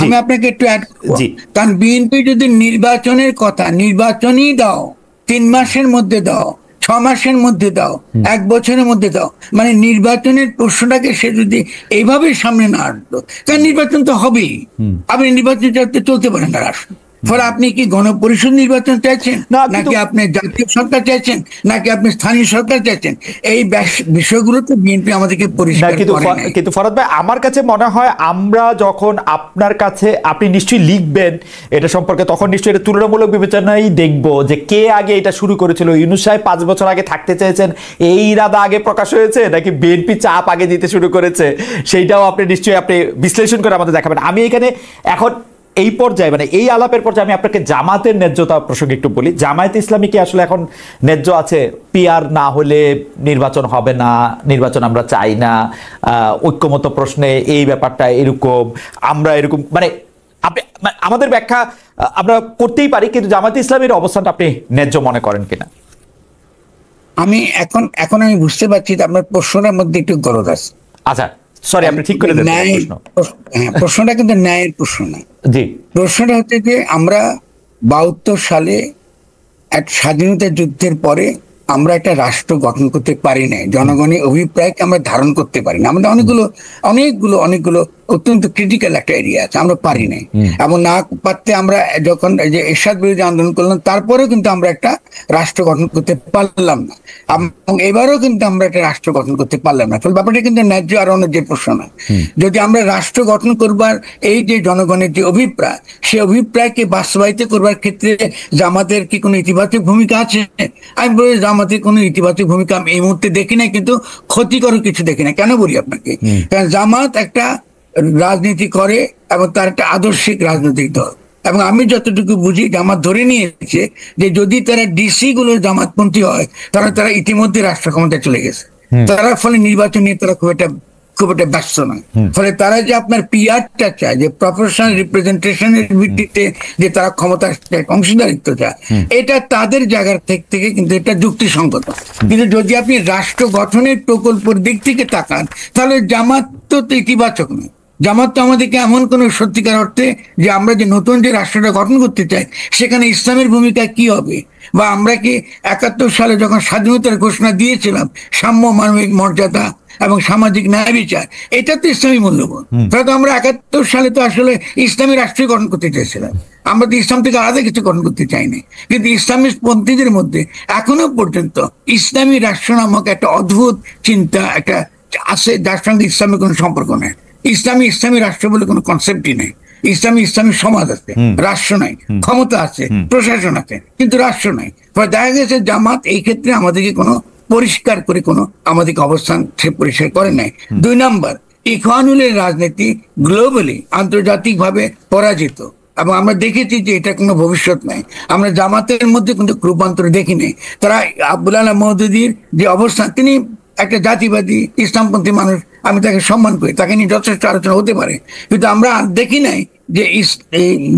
আমি আপনাকে একটু অ্যাড করব, কারণ বিএনপি যদি নির্বাচনের কথা, নির্বাচনই দাও 3 মাসের মধ্যে দাও, 6 মাসের মধ্যে দাও, 1 বছরের মধ্যে দাও, মানে নির্বাচনের প্রশ্নটাকে সে যদি এইভাবে সামনে না আনতো, কারণ নির্বাচন তো হবেই, আপনি নির্বাচন চলতে পারেন না রাষ্ট্র। ফলে আপনি কি গণপরিষদ নির্বাচন চাইছেন, নাকি আপনি জাতীয় সরকার চাইছেন, নাকি আপনি স্থানীয় সরকার চাইছেন? এই বিষয়গুলো তো বিএনপি আমাদেরকে পরিষ্কার করে নাই। কিন্তু ফরহাদ ভাই, আমার কাছে মনে হয় আমরা যখন আপনার কাছে, আপনি নিশ্চয়ই লিখবেন এটা সম্পর্কে, তখন নিশ্চয়ই এটা তুলনামূলক বিবেচনায় দেখব যে কে আগে এটা শুরু করেছিল। ইউনূস সাহেব 5 বছর আগে থাকতে চেয়েছেন, এই ইরাদা আগে প্রকাশ হয়েছে, নাকি বিএনপি চাপ আগে দিতে শুরু করেছে, সেইটাও আপনি নিশ্চয়ই আপনি বিশ্লেষণ করে আমাদের দেখাবেন। আমি এখানে এখন এই পর্যায়ে, মানে এই আলাপের পর্যায়ে আমি আপনাকে জামাতের ন্যায্যতা প্রসঙ্গে একটু বলি। জামায়াতে ইসলামী কি আসলে এখন ন্যায্য আছে? পিআর না হলে নির্বাচন হবে না, নির্বাচন আমরা চাই না, ঐক্যমত প্রশ্নে এই ব্যাপারটা এরকম, আমরা এরকম, মানে আপনি আমাদের ব্যাখ্যা আমরা করতেই পারি, কিন্তু জামায়াতে ইসলামীর অবস্থানটা আপনি ন্যায্য মনে করেন কিনা? আমি এখন আমি বুঝতে পারছি যে আপনার প্রশ্নের মধ্যে একটু গরজ আছে। আচ্ছা, সরি, আপনি ঠিক করে দেন। প্রশ্নটা কিন্তু ন্যায়ের প্রশ্ন না। জি, প্রশ্নটা হচ্ছে যে আমরা 72 সালে এক স্বাধীনতা যুদ্ধের পরে আমরা একটা রাষ্ট্র গঠন করতে পারি না, জনগণের অভিপ্রায়কে আমরা ধারণ করতে পারি না। আমাদের অনেকগুলো অত্যন্ত ক্রিটিক্যাল একটা এরিয়া আছে, আমরা পারি নাই। এবং না পারতে আমরা যখন এই যে এরশাদ বিরোধী আন্দোলন করলাম, তারপরেও কিন্তু আমরা একটা রাষ্ট্র গঠন করতে পারলাম না, এবং এবারও কিন্তু আমরা একটা রাষ্ট্র গঠন করতে পারলাম না। ফলে ব্যাপারটা কিন্তু ন্যায্য আর অন্যায্যের প্রশ্ন না। যদি আমরা রাষ্ট্র গঠন করবার এই যে জনগণের যে অভিপ্রায়, সেই অভিপ্রায়কে বাস্তবায়িত করবার ক্ষেত্রে জামাতের কি কোনো ইতিবাচক ভূমিকা আছে? আমি বলি জামাতের কোনো ইতিবাচক ভূমিকা আমি এই মুহূর্তে দেখি না, কিন্তু ক্ষতিকর কিছু দেখি না। কেন বলি আপনাকে? কারণ জামাত একটা রাজনীতি করে এবং তার একটা আদর্শিক রাজনৈতিক দল, এবং আমি যতটুকু বুঝি জামাত ধরে নিয়েছে যে যদি তারা ডিসি গুলো জামাতপন্থী হয় তাহলে তারা ইতিমধ্যে রাষ্ট্র ক্ষমতায় চলে গেছে। তারা ফলে নির্বাচন নিয়ে তারা খুব একটা ব্যস্ত নয়। ফলে তারা যে আপনার পিআরটা চায়, যে প্রফেশনাল রিপ্রেজেন্টেশনের ভিত্তিতে যে তারা ক্ষমতার অংশীদারিত্ব চায়, এটা তাদের জায়গার থেকে কিন্তু এটা যুক্তিসঙ্গত। কিন্তু যদি আপনি রাষ্ট্র গঠনের প্রকল্পের দিক থেকে তাকান, তাহলে জামাত তো ইতিবাচক নয়। জামাত তো আমাদেরকে এমন কোন সত্যিকার অর্থে যে আমরা যে নতুন যে রাষ্ট্রটা গঠন করতে চাই সেখানে ইসলামের ভূমিকা কি হবে, বা আমরা কি 71 সালে যখন স্বাধীনতার ঘোষণা দিয়েছিলাম সাম্য, মানবিক মর্যাদা এবং সামাজিক ন্যায় বিচার, এটা তো ইসলামী মূল্যবোধ। তাহলে তো আমরা 71 সালে তো আসলে ইসলামী রাষ্ট্র গঠন করতে চাইছিলাম, আমরা তো ইসলাম থেকে আলাদা কিছু গঠন করতে চাইনি। কিন্তু ইসলামী পন্থীদের মধ্যে এখনো পর্যন্ত ইসলামী রাষ্ট্র নামক একটা অদ্ভুত চিন্তা একটা আছে, যার সঙ্গে ইসলামের কোনো সম্পর্ক নেই। ইসলামী রাষ্ট্র বলে কোনো কনসেপ্টই নেই। ইসলামী সমাজ আছে, রাষ্ট্র নাই। ক্ষমতা আছে, প্রশাসন আছে, কিন্তু রাষ্ট্র নাই। দেখা গেছে জামাত এই ক্ষেত্রে আমাদেরকে কোনো পরিষ্কার করে কোনো আমাদেরকে অবস্থান সে পরিষ্কার করে নাই। 2 নম্বর, ইখওয়ানুলের রাজনীতি গ্লোবালি আন্তর্জাতিকভাবে পরাজিত, এবং আমরা দেখেছি যে এটা কোনো ভবিষ্যৎ নাই। আমরা জামাতের মধ্যে কিন্তু রূপান্তর দেখি নাই। তারা আব্দুল আলাহ মওদুদীর যে অবস্থান, তিনি একটা জাতিবাদী ইসলামপন্থী মানুষ, আমি তাকে সম্মান করি, তাকে নিয়ে যথেষ্ট আলোচনা হতে পারে, কিন্তু আমরা দেখি নাই যে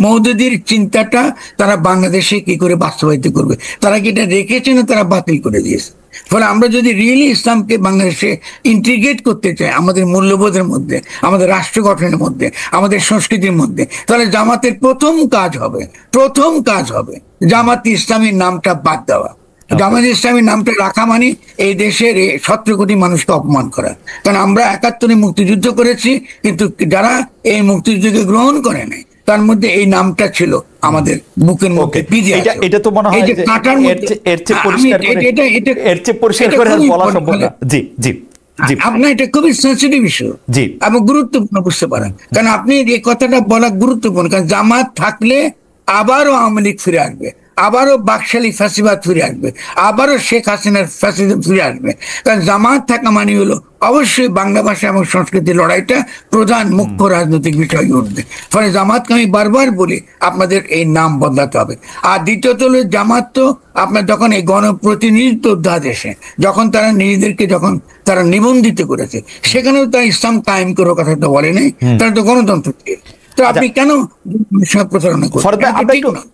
মওদুদীর চিন্তাটা তারা বাংলাদেশে কি করে বাস্তবায়িত করবে। তারা কি এটা রেখেছে না তারা বাতিল করে দিয়েছে? ফলে আমরা যদি রিয়েলি ইসলামকে বাংলাদেশে ইন্টিগ্রেট করতে চাই আমাদের মূল্যবোধের মধ্যে, আমাদের রাষ্ট্র গঠনের মধ্যে, আমাদের সংস্কৃতির মধ্যে, তাহলে জামাতের প্রথম কাজ হবে জামাত ইসলামীর নামটা বাদ দেওয়া। জামাত ইসলামীর নামটা রাখা মানে এই দেশের 17 কোটি মানুষকে অপমান করা। কারণ আমরা 71 মুক্তিযুদ্ধ করেছি, কিন্তু যারা এই মুক্তিযুদ্ধকে গ্রহণ করে নাই তার মধ্যে এই নামটা ছিল আমাদের বুকের মধ্যে বিধে আছে। এটা তো মনে হয় যে এর চেয়ে পরিষ্কার করে বলা সম্ভব না। জি জি জি, আপনার এটা খুবই সেন্সিটিভ ইস্যু এবং গুরুত্বপূর্ণ বুঝতে পারেন, কারণ আপনি এই কথাটা বলা গুরুত্বপূর্ণ। কারণ জামাত থাকলে আবারও আওয়ামী লীগ ফিরে আসবে, আবারও বাকশালী ফ্যাসিবাদ ফিরে আসবে, আবারও শেখ হাসিনার ফ্যাসিজম ফিরে আসবে। কারণ জামাত থাকা মানে হলো অবশ্যই বাংলা ভাষা এবং সংস্কৃতির লড়াইটা প্রধান মুখ্য রাজনৈতিক বিষয় উঠবে। ফলে জামাতকে আমি বারবার বলি আপনাদের এই নাম বদলাতে হবে। আর দ্বিতীয়ত হলো জামাত তো আপনার যখন এই গণপ্রতিনিধিত্ব অধ্যাদেশে যখন তারা নিজেদেরকে যখন তারা নিবন্ধিত করেছে, সেখানেও তারা ইসলাম কায়েম করার কথা তো বলে নাই, তারা তো গণতন্ত্র দিয়ে। তো আপনি কেন প্রচারণা করছেন?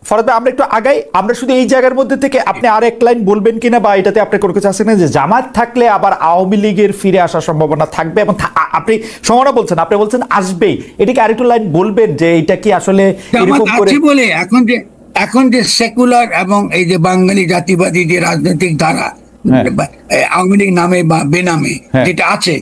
ফরদ ভাই, আমরা একটু আগাই। আমরা শুধু এই জায়গার মধ্যে থেকে আপনি আর এক লাইন বলবেন কিনা, বা এটাতে আপনি কোনো কিছু আছে না যে জামাত থাকলে আবার আওয়ামী লীগের ফিরে আসার সম্ভাবনা থাকবে, এবং আপনি সমানা বলছেন, আপনি বলছেন আসবেই, এটাকে আরেকটু লাইন বলবেন যে এটা কি আসলে এরকম করে বলে এখন যে সেকুলার এবং এই যে বাঙালি জাতিবাদী যে রাজনৈতিক ধারা আওয়ামী লীগ নামে বা বেনামে যেটা আছে,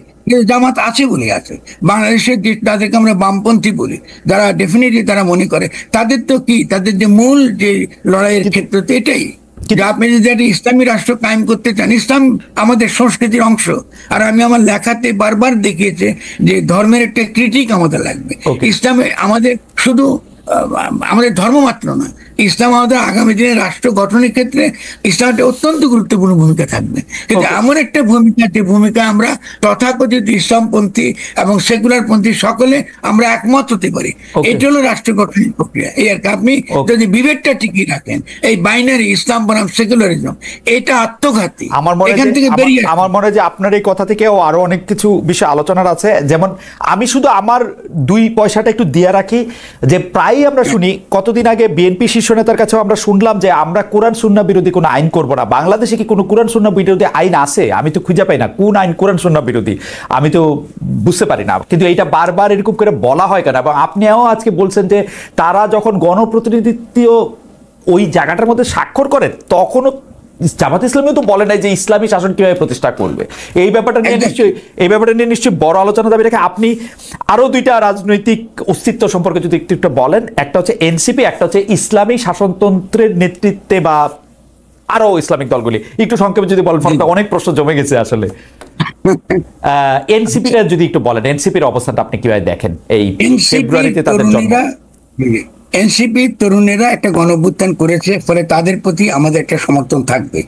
জামাত আছে বলে আছে। বাংলাদেশের তাদেরকে আমরা বামপন্থী বলি, যারা ডেফিনেটলি তারা মনে করে তাদের তো কি, তাদের যে মূল যে লড়াইয়ের ক্ষেত্র তো এটাই যে আপনি যদি একটা ইসলামী রাষ্ট্র কায়েম করতে চান, ইসলাম আমাদের সংস্কৃতির অংশ। আর আমি আমার লেখাতে বারবার দেখিয়েছে যে ধর্মের একটা ক্রিটিক আমাদের লাগবে। ইসলামে আমাদের শুধু আমাদের ধর্ম মাত্র না, ইসলাম আমাদের আগামী দিনে রাষ্ট্র গঠনের ক্ষেত্রে ইসলাম একটা অত্যন্ত গুরুত্বপূর্ণ ভূমিকা থাকবে। কিন্তু এমন একটা ভূমিকা, যে ভূমিকা আমরা তথাকথিত ইসলামপন্থী এবং সেকুলার পন্থী সকলে আমরা একমত হতে পারি, এটা হলো রাষ্ট্র গঠনের প্রক্রিয়া। এই আর কি। আপনি যদি বিবেকটা টিকিয়ে রাখেন, এই বাইনারি ইসলাম বনাম সেকুলারিজম, এটা আত্মঘাতী। এখান থেকে বেরিয়ে আমার মনে হয় যে আপনার এই কথা থেকেও আরো অনেক কিছু বিষয় আলোচনার আছে। যেমন আমি শুধু আমার 2 পয়সাটা একটু দিয়ে রাখি, যে প্রায় আমরা শুনি, কতদিন আগে বিএনপি শীর্ষ নেতার কাছেও আমরা শুনলাম যে আমরা কোরআন সুন্নাহ বিরোধী কোনো আইন করব না। বাংলাদেশে কি কোনো কোরআন সুন্নাহ বিরোধী আইন আছে? আমি তো খুঁজে পাই না কোন আইন কোরআন সুন্নাহ বিরোধী, আমি তো বুঝতে পারি না। কিন্তু এইটা বারবার এরকম করে বলা হয় কেন? এবং আপনিও আজকে বলছেন যে তারা যখন গণপ্রতিনিধিত্ব ওই জায়গাটার মধ্যে স্বাক্ষর করে তখনও জামাত ইসলামীও তো বলে নাই যে ইসলামী শাসন কিভাবে প্রতিষ্ঠা করবে। এই ব্যাপারটা নিয়ে নিশ্চয়ই বড় আলোচনা দাবি রাখে। আপনি আরো দুইটা রাজনৈতিক অস্তিত্ব সম্পর্কে যদি একটু বলেন, একটা হচ্ছে এনসিপি, একটা হচ্ছে ইসলামী শাসনতন্ত্রের নেতৃত্বে বা আরো ইসলামিক দলগুলি, একটু সংক্ষেপে যদি বলেন, অনেক প্রশ্ন জমে গেছে আসলে। এনসিপিটা যদি একটু বলেন, এনসিপির অবস্থানটা আপনি কিভাবে দেখেন? এই ফেব্রুয়ারিতে তাদের জন্ম। এনসিপি তরুণেরা একটা গণঅভ্যুত্থান করেছে, ফলে তাদের প্রতি আমাদের একটা সমর্থন থাকবে।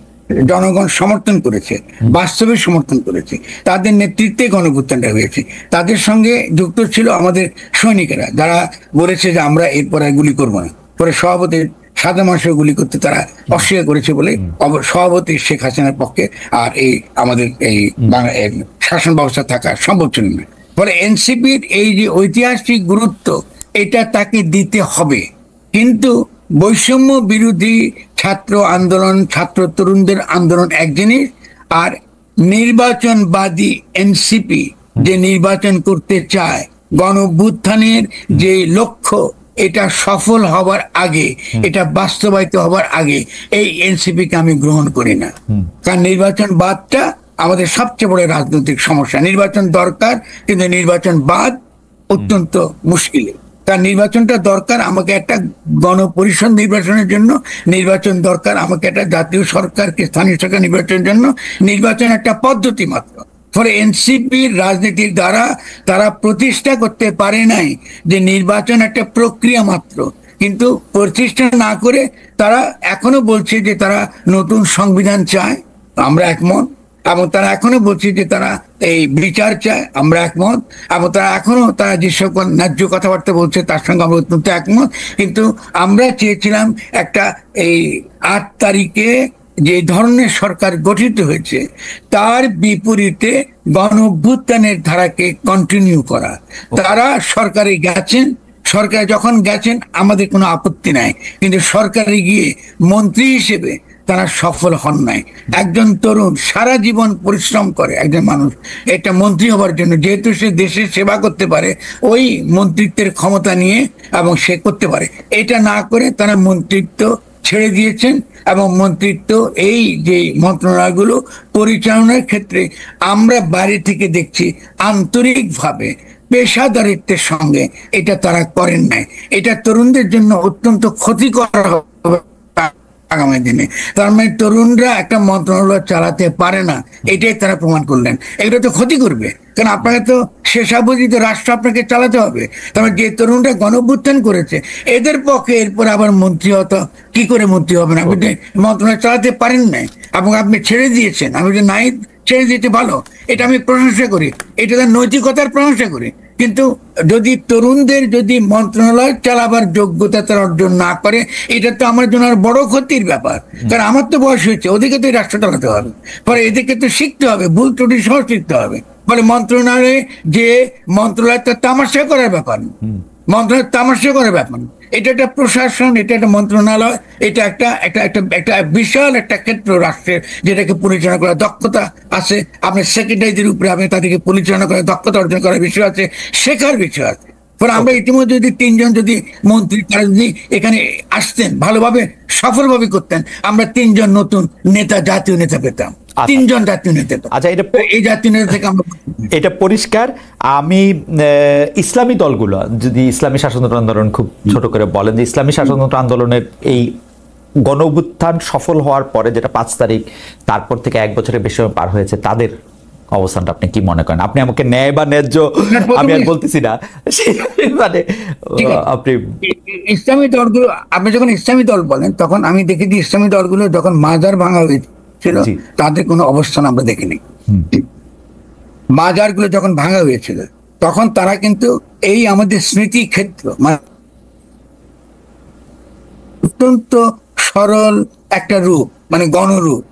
জনগণ সমর্থন করেছে, বাস্তবে সমর্থন করেছে, তাদের নেতৃত্বে গণঅভ্যুত্থানটা হয়েছে। তাদের সঙ্গে যুক্ত ছিল আমাদের সৈনিকেরা, যারা বলেছে যে আমরা এরপর আর গুলি করবো না। পরে সভাপতি সাদা মানুষের গুলি করতে তারা অস্বীকার করেছে বলে সভাপতি শেখ হাসিনার পক্ষে আর এই আমাদের এই শাসন ব্যবস্থা থাকা সম্ভব ছিল না। ফলে এনসিপির এই যে ঐতিহাসিক গুরুত্ব, এটা তাকে দিতে হবে। কিন্তু বৈষম্য বিরোধী ছাত্র আন্দোলন, ছাত্র তরুণদের আন্দোলন এক জিনিস, আর নির্বাচনবাদী এনসিপি যে নির্বাচন করতে চায়, গণঅভ্যুত্থানের যে লক্ষ্য, এটা সফল হবার আগে, এটা বাস্তবায়িত হবার আগে এই এনসিপিকে আমি গ্রহণ করি না। কারণ নির্বাচনবাদটা আমাদের সবচেয়ে বড় রাজনৈতিক সমস্যা। নির্বাচন দরকার, কিন্তু নির্বাচনবাদ অত্যন্ত মুশকিল। তার নির্বাচনটা দরকার আমাকে একটা গণপরিষদ নির্বাচনের জন্য, নির্বাচন দরকার আমাকে একটা জাতীয় সরকারকে স্থানীয় সরকার নির্বাচনের জন্য। নির্বাচন একটা পদ্ধতি মাত্র। ফলে এনসিপির রাজনীতির দ্বারা তারা প্রতিষ্ঠা করতে পারে নাই যে নির্বাচন একটা প্রক্রিয়া মাত্র। কিন্তু প্রতিষ্ঠা না করে তারা এখনো বলছে যে তারা নতুন সংবিধান চায়, আমরা একমত। এবং তারা এখনো বলছে যে তারা এই বিচার চায়, আমরা একমত। এবং তারা এখনো তারা যে সকল ন্যায্য কথাবার্তা বলছে তার সঙ্গে আমরা অত্যন্ত একমত। কিন্তু আমরা চেয়েছিলাম একটা এই 8 তারিখে যে ধরনের সরকার গঠিত হয়েছে তার বিপরীতে গণঅভ্যুত্থানের ধারাকে কন্টিনিউ করা। তারা সরকারে গেছেন, সরকারে যখন গেছেন আমাদের কোনো আপত্তি নাই, কিন্তু সরকারে গিয়ে মন্ত্রী হিসেবে তারা সফল হন নাই। একজন তরুণ সারা জীবন পরিশ্রম করে একজন মানুষ একটা মন্ত্রী হবার জন্য, যেহেতু সে দেশের সেবা করতে পারে ওই মন্ত্রিত্বের ক্ষমতা নিয়ে, এবং সে করতে পারে। এটা না করে তারা মন্ত্রিত্ব ছেড়ে দিয়েছেন, এবং মন্ত্রিত্ব এই যে মন্ত্রণালয়গুলো পরিচালনার ক্ষেত্রে আমরা বাইরে থেকে দেখছি আন্তরিকভাবে পেশাদারিত্বের সঙ্গে এটা তারা করেন নাই। এটা তরুণদের জন্য অত্যন্ত ক্ষতিকর হবে আগামী দিনে। তার মানে তরুণরা একটা মন্ত্রণালয় চালাতে পারে না, এটাই তারা প্রমাণ করলেন। এগুলো তো ক্ষতি করবে, কারণ আপনাকে তো শেষাবধি তো রাষ্ট্র আপনাকে চালাতে হবে। তারপর যে তরুণরা গণঅভ্যুত্থান করেছে এদের পক্ষে এরপর আবার মন্ত্রী হতো, কি করে মন্ত্রী হবেন? আপনি মন্ত্রণালয় চালাতে পারেন নাই এবং আপনি ছেড়ে দিয়েছেন। আমি যে নাই ছেড়ে দিতে ভালো, এটা আমি প্রশংসা করি, এটা তার নৈতিকতার প্রশংসা করি। কিন্তু যদি তরুণদের যদি মন্ত্রণালয় চালাবার যোগ্যতা তার অর্জন না করে, এটা তো আমার জন্য আর বড় ক্ষতির ব্যাপার। কারণ আমার তো বয়স হয়েছে, ওদেরকে তো রাষ্ট্র চালাতে হবে, পরে এদেরকে তো শিখতে হবে, ভুল ত্রুটি সহ শিখতে হবে। ফলে মন্ত্রণালয়ে যে মন্ত্রণালয় তার তামাশা করার ব্যাপার, মন্ত্রণালয় তামাশা করার ব্যাপার। এটা একটা প্রশাসন, এটা একটা মন্ত্রণালয়, এটা একটা একটা একটা একটা বিশাল একটা ক্ষেত্র রাষ্ট্রের, যেটাকে পরিচালনা করার দক্ষতা আছে। আপনার সেক্রেটারিদের উপরে আপনি তাদেরকে পরিচালনা করার দক্ষতা অর্জন করার বিষয় আছে, শেখার বিষয় আছে। ফলে আমরা ইতিমধ্যে যদি 3 জন যদি মন্ত্রী তারা যদি এখানে আসতেন, ভালোভাবে সফলভাবে করতেন, আমরা 3 জন নতুন নেতা, জাতীয় নেতা পেতাম। 3 জন জাতীয় নেতা। আচ্ছা, এই জাতীয় নেতা থেকে আমরা এটা পরিষ্কার। আমি ইসলামী দলগুলো যদি ইসলামী শাসনতন্ত্র আন্দোলন খুব ছোট করে বলেন, যে ইসলামী শাসনতন্ত্র আন্দোলনের এই গণঅভ্যুত্থান সফল হওয়ার পরে, যেটা 5 তারিখ, তারপর থেকে 1 বছরের বেশি পার হয়েছে, তাদের অবস্থানটা আপনি কি মনে করেন? আপনি আমাকে ন্যায় বা ন্যায্য আমি আর বলতেছি না, মানে আপনি ইসলামী দলগুলো, আপনি যখন ইসলামী দল বলেন তখন আমি দেখেছি ইসলামী দলগুলো যখন মাজার ভাঙা হয়েছিল তাদের কোনো অবস্থান আমরা দেখিনি। মাজারগুলো যখন ভাঙা হয়েছিল তখন তারা কিন্তু এই আমাদের স্মৃতি ক্ষেত্র অত্যন্ত সরল একটা রূপ, মানে গণরূপ।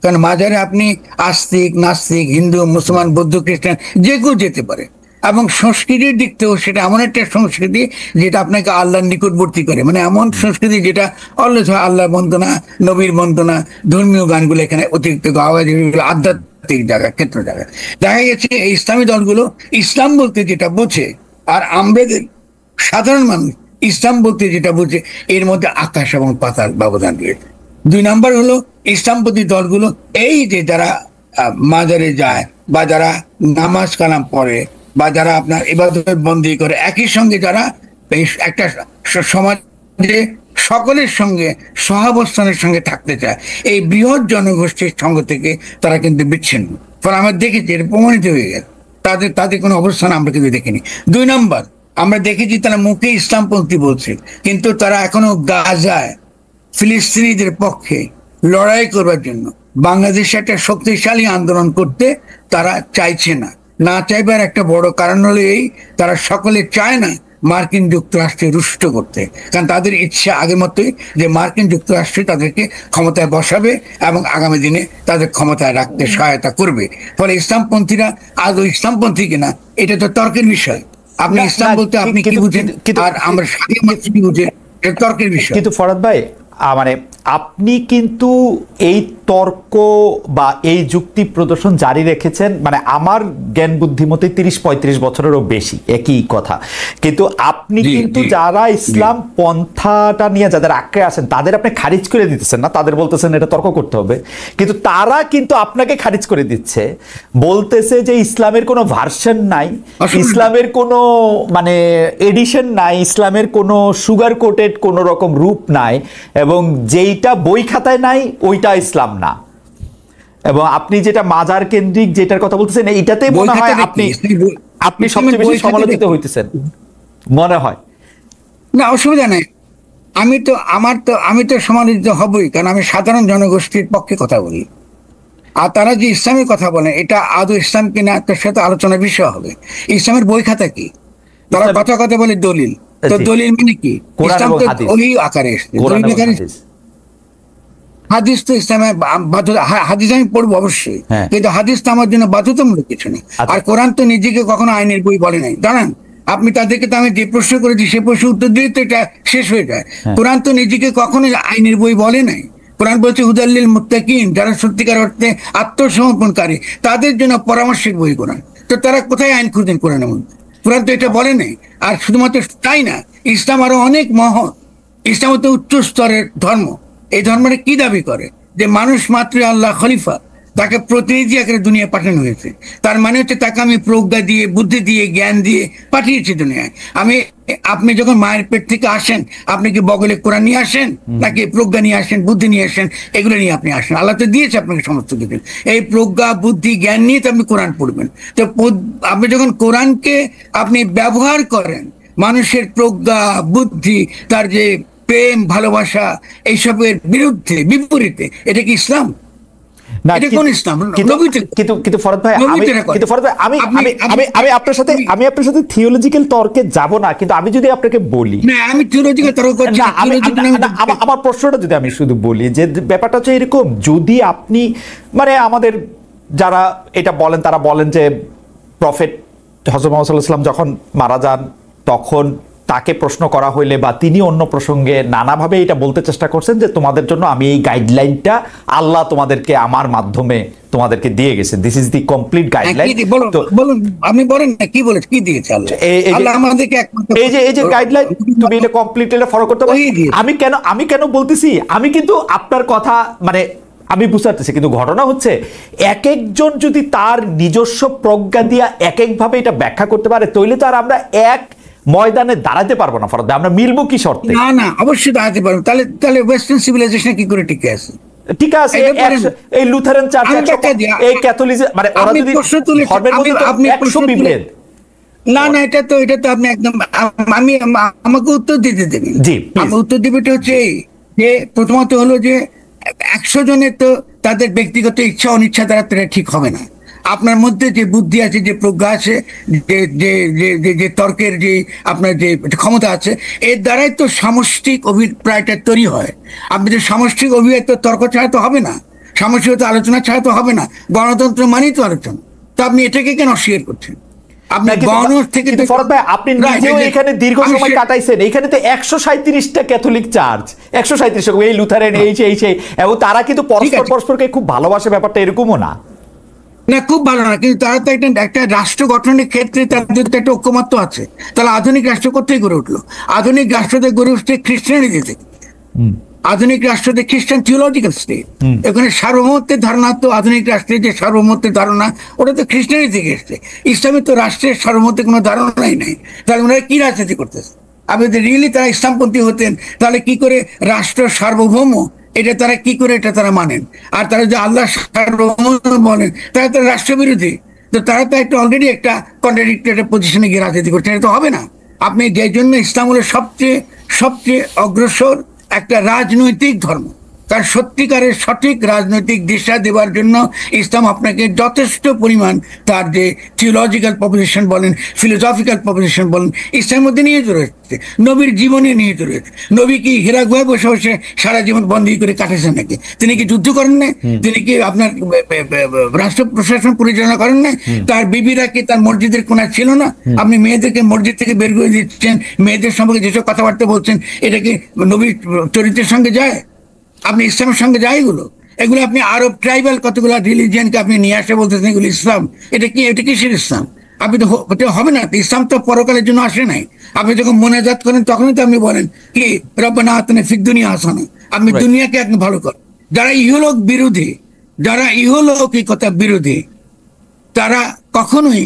কারণ মাজারে আপনি আস্তিক, নাস্তিক, হিন্দু, মুসলমান, বৌদ্ধ, খ্রিস্টান যে কেউ যেতে পারে। এবং সংস্কৃতির দিক থেকেও সেটা এমন একটা সংস্কৃতি যেটা আপনাকে আল্লাহর নিকটবর্তী করে, মানে এমন সংস্কৃতি যেটা অলওয়েজ হয় আল্লাহ বন্দনা, নবীর বন্দনা, ধর্মীয় গানগুলো এখানে অতিরিক্ত গাওয়া, আধ্যাত্মিক জায়গা, ক্ষেত্র জায়গা। দেখা গেছে এই ইসলামী দলগুলো ইসলাম বলতে যেটা বোঝে, আর আমাদের সাধারণ মানুষ ইসলাম বলতে যেটা বোঝে, এর মধ্যে আকাশ এবং পাতাল ব্যবধান রয়েছে। 2 নাম্বার হলো ইসলামপন্থী দলগুলো, এই যে যারা মাজারে যায় বা যারা নামাজ কালাম পড়ে বা যারা আপনার ইবাদত বন্দী করে, একই সঙ্গে যারা একটা সমাজে সকলের সঙ্গে সহাবস্থানের সঙ্গে থাকতে চায়, এই বৃহৎ জনগোষ্ঠীর সঙ্গ থেকে তারা কিন্তু বিচ্ছিন্ন। ফলে আমরা দেখেছি এটা প্রমাণিত হয়ে গেছে, তাদের কোনো অবস্থান আমরা কিন্তু দেখিনি। 2 নাম্বার, আমরা দেখেছি তারা মুখে ইসলামপন্থী বলছে, কিন্তু তারা এখনো গাজায় ফিলিস্তিনিদের পক্ষে লড়াই করবার জন্য বাংলাদেশে একটা শক্তিশালী আন্দোলন করতে তারা চাইছে না। না চাইবার একটা বড় কারণ হলো এই, তারা সকলে চায় না মার্কিন যুক্তরাষ্ট্রে রুষ্ট করতে, কারণ তাদের ইচ্ছা আগের মতোই যে মার্কিন যুক্তরাষ্ট্র তাদেরকে ক্ষমতায় বসাবে এবং আগামী দিনে তাদের ক্ষমতায় রাখতে সহায়তা করবে। ফলে ইসলামপন্থীরা আদৌ ইসলামপন্থী কিনা এটা তো তর্কের বিষয়। আপনি ইসলাম বলতে আপনি কি বুঝেন আর আমরা স্বাধীন মানুষ কি বুঝে, এটা তর্কের বিষয়। কিন্তু ফরহাদ ভাই, মানে আপনি কিন্তু এই তর্ক বা এই যুক্তি প্রদর্শন জারি রেখেছেন, মানে আমার জ্ঞান বুদ্ধিমতে 30-35 বছরেরও বেশি একই কথা। কিন্তু আপনি কিন্তু যারা ইসলাম পন্থাটা নিয়ে যাদের আঁকড়ে আসেন তাদের আপনি খারিজ করে দিতেছেন না, তাদের বলতেছেন এটা তর্ক করতে হবে, কিন্তু তারা কিন্তু আপনাকে খারিজ করে দিচ্ছে, বলতেছে যে ইসলামের কোনো ভার্সন নাই, ইসলামের কোনো মানে এডিশন নাই, ইসলামের কোনো সুগার কোটেড কোনো রকম রূপ নাই, এবং যেইটা বই খাতায় নাই ওইটা ইসলাম না। এবং আপনি যেটা মাজার কেন্দ্রিক যেটার কথা বলতেছেন, এইটাতে মনে হয় আপনি সবচেয়ে বেশি সমালোচিত হইতেছেন মনে হয়। না, অসুবিধা নাই, আমি তো সমালোচিত হবই, কারণ আমি সাধারণ জনগোষ্ঠীর পক্ষে কথা বলি। আর তারা যে ইসলামের কথা বলে এটা আদৌ ইসলাম কিনা তার সাথে আলোচনার বিষয় হবে। ইসলামের বই খাতা কি? তারা কথা বলে দলিল, তো দলিল মানে কি? ইসলাম তো ওই আকারে এসেছে। হাদিস তো ইসলামে হাদিস আমি পড়বো অবশ্যই, কিন্তু হাদিস তো আমার জন্য বাধ্যতামূলক কিছু নেই। আর কোরআন তো নিজেকে কখনো আইনের বই বলে নাই, জানেন আপনি। তাদেরকে তো আমি যে প্রশ্ন করেছি সে প্রশ্ন উত্তর দিয়ে তো এটা শেষ হয়ে যায়। কোরআন তো নিজেকে কখনো আইনের বই বলে নাই। কোরআন বলছে হুদাল্লিল মুত্তাকিন, যারা সত্যিকার অর্থে আত্মসমর্পণকারী তাদের জন্য পরামর্শের বই কোরআন। তো তারা কোথায় আইন খুঁজেন কোরআনের মধ্যে? কোরআন তো এটা বলে নাই। আর শুধুমাত্র তাই না, ইসলাম আরো অনেক মহৎ। ইসলাম তো উচ্চ স্তরের ধর্ম। এই ধর্মটা কি দাবি করে? যে মানুষ মাত্রই আল্লাহ খলিফা, তাকে প্রতিনিধি আকারে দুনিয়া পাঠানো হয়েছে। তার মানে হচ্ছে তাকে আমি প্রজ্ঞা দিয়ে, বুদ্ধি দিয়ে, জ্ঞান দিয়ে পাঠিয়েছি দুনিয়ায়। আপনি যখন মায়ের পেট থেকে আসেন, আপনি কি বগলে কোরআন নিয়ে আসেন, নাকি প্রজ্ঞা নিয়ে আসেন, বুদ্ধি নিয়ে আসেন? এগুলো নিয়ে আপনি আসেন। আল্লাহ তো দিয়েছে আপনাকে সমস্ত কিছু। এই প্রজ্ঞা, বুদ্ধি, জ্ঞান নিয়ে তো আপনি কোরআন পড়বেন। তো আপনি যখন কোরআনকে আপনি ব্যবহার করেন মানুষের প্রজ্ঞা, বুদ্ধি, তার যে প্রেম, ভালোবাসা, এইসবের বিপরীতে, এটা কি ইসলাম? আমি আপনার সাথে থিওলজিক্যাল তর্কে যাব না, কিন্তু আমি যদি আপনাকে বলি, আমার প্রশ্নটা যদি আমি শুধু বলি যে ব্যাপারটা হচ্ছে এরকম, যদি আপনি মানে আমাদের যারা এটা বলেন তারা বলেন যে প্রফেট হযরত মুহাম্মদ সাল্লাল্লাহু আলাইহি ওয়াসাল্লাম যখন মারা যান তখন তাকে প্রশ্ন করা হইলে বা তিনি অন্য প্রসঙ্গে নানাভাবে এটা বলতে চেষ্টা করছেন যে তোমাদের জন্য আমি এই গাইডলাইনটা আল্লাহ তোমাদেরকে আমার মাধ্যমে তোমাদেরকে দিয়ে গেছে, this is the complete guideline. বলুন, আপনি বলেন না কি বলেছে, কি দিয়েছে আল্লাহ আমাদেরকে? এই যে গাইডলাইন, তুমি এটা কমপ্লিট এটা ফলো করতে পারো। আমি কেন বলতেছি, আমি কিন্তু আপনার কথা মানে আমি বুঝতে পারতেছি, কিন্তু ঘটনা হচ্ছে এক একজন যদি তার নিজস্ব প্রজ্ঞা দিয়া এক একভাবে এটা ব্যাখ্যা করতে পারে, তাহলে তো আর আমরা এক ময়দানে দাঁড়াতে পারবো না। ফরদ আমরা মিলবো কি শর্তে? না অবশ্যই দাঁড়াতে পারবো। তাহলে ওয়েস্টার্ন সিভিলাইজেশন কি করে টিকে আছে? ঠিক আছে, এই লুথারান চার্চ, এই ক্যাথলিক, মানে ওরা যদি ধর্মের মধ্যে আপনি 100 বিভেদ। না এটা তো আপনি একদম আমাকে উত্তর দিতে দেবেন। জি, আমি উত্তর দিবেটা হচ্ছে যে প্রথমত হলো যে 100 জনের তো তাদের ব্যক্তিগত ইচ্ছা অনিচ্ছা দ্বারা ঠিক হবে না। আপনার মধ্যে যে বুদ্ধি আছে, যে প্রজ্ঞা আছে, যে তর্কের যে আপনার যে ক্ষমতা আছে, এর দ্বারাই তো সামষ্টিক অভিপ্রায়টা তৈরি হয়। আপনি যে সামষ্টিক অভিপ্রায় তো তর্ক ছাড়া তো হবে না, সামষ্টিক আলোচনা ছাড়া তো হবে না। গণতন্ত্র মানেই তো আলোচনা। তো আপনি এটাকে কেন অস্বীকার করছেন? আপনি আপনি নিজেও এখানে দীর্ঘ সময় কাটাইছেন, এখানে তো 137টা ক্যাথলিক চার্চ, 137 এই লুথারেন, এই সেই, এবং তারা কিন্তু পরস্পরকে খুব ভালোবাসে, ব্যাপারটা এরকমও না। খুব ভালো না, কিন্তু তারা তো একটা রাষ্ট্র গঠনের ক্ষেত্রে তাদের তো একটা ঐক্যমত্য আছে। তাহলে আধুনিক রাষ্ট্র কোথায় গড়ে উঠলো? আধুনিক রাষ্ট্রতে গড়ে উঠছে খ্রিস্টানিটি থেকে। আধুনিক রাষ্ট্র যে খ্রিস্টান থিওলজিক্যাল স্টেট, এখানে সার্বভৌমত্বের ধারণা তো আধুনিক রাষ্ট্রের যে সার্বভৌমত্বের ধারণা ওটা তো খ্রিস্টানের থেকে এসছে। ইসলামের তো রাষ্ট্রের সার্বভৌমত্বের কোনো ধারণাই নাই। তাহলে ওনারা কি রাজনীতি করতেছে? আপনি যদি রিয়েলি তারা ইসলামপন্থী হতেন তাহলে কি করে রাষ্ট্র সার্বভৌম এটা তারা কি করে এটা তারা মানেন? আর তারা যে আল্লাহ সার্বভৌম বলেন তারা তো রাষ্ট্রবিরোধী। তো তারা তো একটা অলরেডি একটা কন্ট্রাডিক্টরি পজিশনে গিয়ে রাজনীতি করছেন, এটা তো হবে না। আপনি যে জন্য ইসলাম হলো সবচেয়ে সবচেয়ে অগ্রসর একটা রাজনৈতিক ধর্ম, তার সত্যিকারের সঠিক রাজনৈতিক দিশা দেওয়ার জন্য ইসলাম আপনাকে যথেষ্ট পরিমাণ তার যে থিওলজিক্যাল প্রপোজিশন বলেন, ফিলোসফিক্যাল প্রপোজিশন বলেন, ইসলামের মধ্যে নিহিত রয়েছে, নবীর জীবনে নিহিত রয়েছে। নবী কি হীরা গুহায় বসে বসে সারা জীবন বন্দী করে কাটেছেন নাকি? তিনি কি যুদ্ধ করেন না? তিনি কি আপনার রাষ্ট্র প্রশাসন পরিচালনা করেন না? তার বিবিরা কি তার মসজিদের কোনা ছিল না? আপনি মেয়েদেরকে মসজিদ থেকে বের করে দিচ্ছেন, মেয়েদের সম্পর্কে যেসব কথাবার্তা বলছেন, এটা কি নবীর চরিত্রের সঙ্গে যায়? আপনি ইসলামের সঙ্গে যায় এগুলো? এগুলো আপনি আরব ট্রাইবাল কতগুলো রিলিজিয়ানকে আপনি নিয়ে আসে বলতেছেন এগুলো ইসলাম। এটা কি? এটা কিসের ইসলাম? আপনি তো এটা হবে না। ইসলাম তো পরকালের জন্য আসে নাই। আপনি যখন মোনাজাত করেন তখনই তো আপনি বলেন কি রব্বানা আতিনা ফিদ দুনিয়া হাসানা, আপনি দুনিয়াকে একদম ভালো করেন। যারা ইহলোক বিরোধী, যারা ইহলৌকিকতা বিরোধী, তারা কখনোই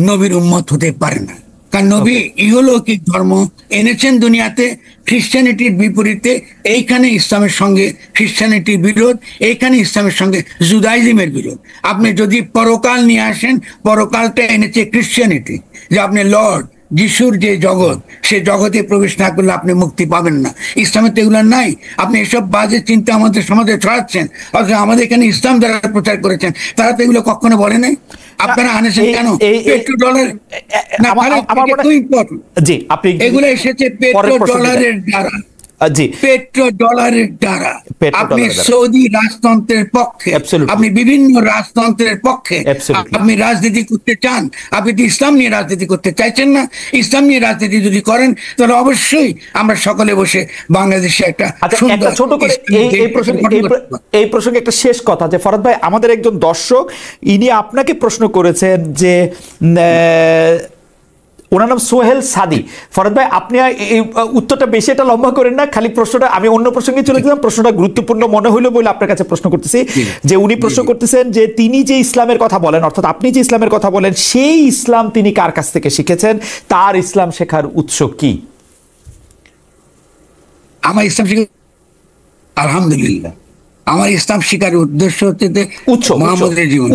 নবীর উম্মত হতে পারে না। কারণ নবী ইহলৌকিক ধর্ম এনেছেন দুনিয়াতে খ্রিস্টানিটির বিপরীতে। এইখানে ইসলামের সঙ্গে খ্রিস্টানিটির বিরোধ, এইখানে ইসলামের সঙ্গে জুদাইজমের বিরোধ। আপনি যদি পরকাল নিয়ে আসেন, পরকালটা এনেছে খ্রিস্টানিটি, যে আপনি লর্ড যিশুর যে জগৎ, সে জগতে প্রবেশ না করলে আপনি মুক্তি পাবেন না। ইসলামে তো এগুলো নাই। আপনি এসব বাজে চিন্তা আমাদের সমাজে ছড়াচ্ছেন, অথচ আমাদের এখানে ইসলাম যারা প্রচার করেছেন তারা তো এগুলো কখনো বলে নাই। আপনারা আনেছেন কেন? পেট্রো ডলার এগুলো এসেছে পেট্রো ডলারের দ্বারা, পেট্রো ডলারের দ্বারা। আপনি সৌদি রাজতন্ত্রের পক্ষে, আপনি বিভিন্ন রাজতন্ত্রের পক্ষে আপনি রাজনীতি করতে চান। আপনি তো ইসলাম নিয়ে রাজনীতি করতে চাইছেন না। ইসলাম নিয়ে রাজনীতি যদি করেন তাহলে অবশ্যই আমরা সকলে বসে বাংলাদেশে একটা ছোট করে এই প্রসঙ্গে একটা শেষ কথা, যে ফরহাদ ভাই আমাদের একজন দর্শক, ইনি আপনাকে প্রশ্ন করেছেন যে ওনার নাম সোহেল সাদি। ফরহাদ ভাই আপনি এই উত্তরটা বেশি এটা লম্বা করেন না, খালি প্রশ্নটা আমি অন্য প্রসঙ্গে চলে গেলাম, প্রশ্নটা গুরুত্বপূর্ণ মনে হইলো বলে আপনার কাছে প্রশ্ন করতেছি। যে উনি প্রশ্ন করতেছেন যে তিনি যে ইসলামের কথা বলেন, অর্থাৎ আপনি যে ইসলামের কথা বলেন, সেই ইসলাম তিনি কার কাছ থেকে শিখেছেন? তার ইসলাম শেখার উৎস কি? আমার ইসলাম শিখা, আলহামদুলিল্লাহ, আমার ইসলাম শিখার উদ্দেশ্য হচ্ছে উৎস, মুহাম্মদের জীবন।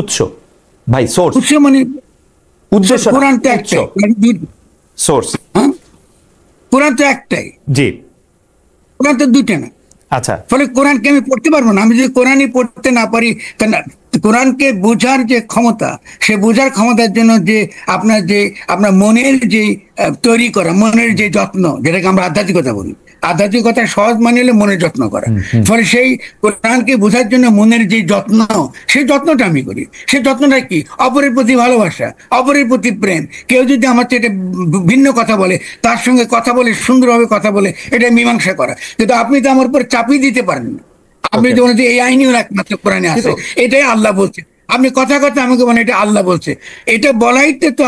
উৎস ভাই, সোর্স। উৎস মানে উদ্দেশ্য, কোরআন তো একটাই, সোর্স কোরআন তো একটাই, জি, কোরআন তো দুইটা না। আচ্ছা, ফলে কোরআনকে আমি পড়তে পারবো না। আমি যদি কোরআনই পড়তে না পারি, কোরআনকে বোঝার যে ক্ষমতা, সে বোঝার ক্ষমতার জন্য যে আপনার মনের যে তৈরি করা, মনের যে যত্ন, যেটাকে আমরা আধ্যাত্মিকতা বলি, আধ্যাত্মিকতা সহজ মানে হলে মনের যত্ন করা। ফলে সেই কোরআনকে বোঝার জন্য মনের যে যত্ন, সেই যত্নটা আমি করি। সেই যত্নটা কি? অপরের প্রতি ভালোবাসা, অপরের প্রতি প্রেম। কেউ যদি আমার চেয়ে ভিন্ন কথা বলে, তার সঙ্গে কথা বলে, সুন্দরভাবে কথা বলে, এটা মীমাংসা করা। কিন্তু আপনি তো আমার উপর চাপিয়ে দিতে পারেন না। আপনি যেমন এই আইনিও একমাত্র কোরআনে আছে, এটাই আল্লাহ বলছে। আপনি কথা কথা আমাকে বলেন এটা আল্লাহ বলছে, এটা বলাইতে তো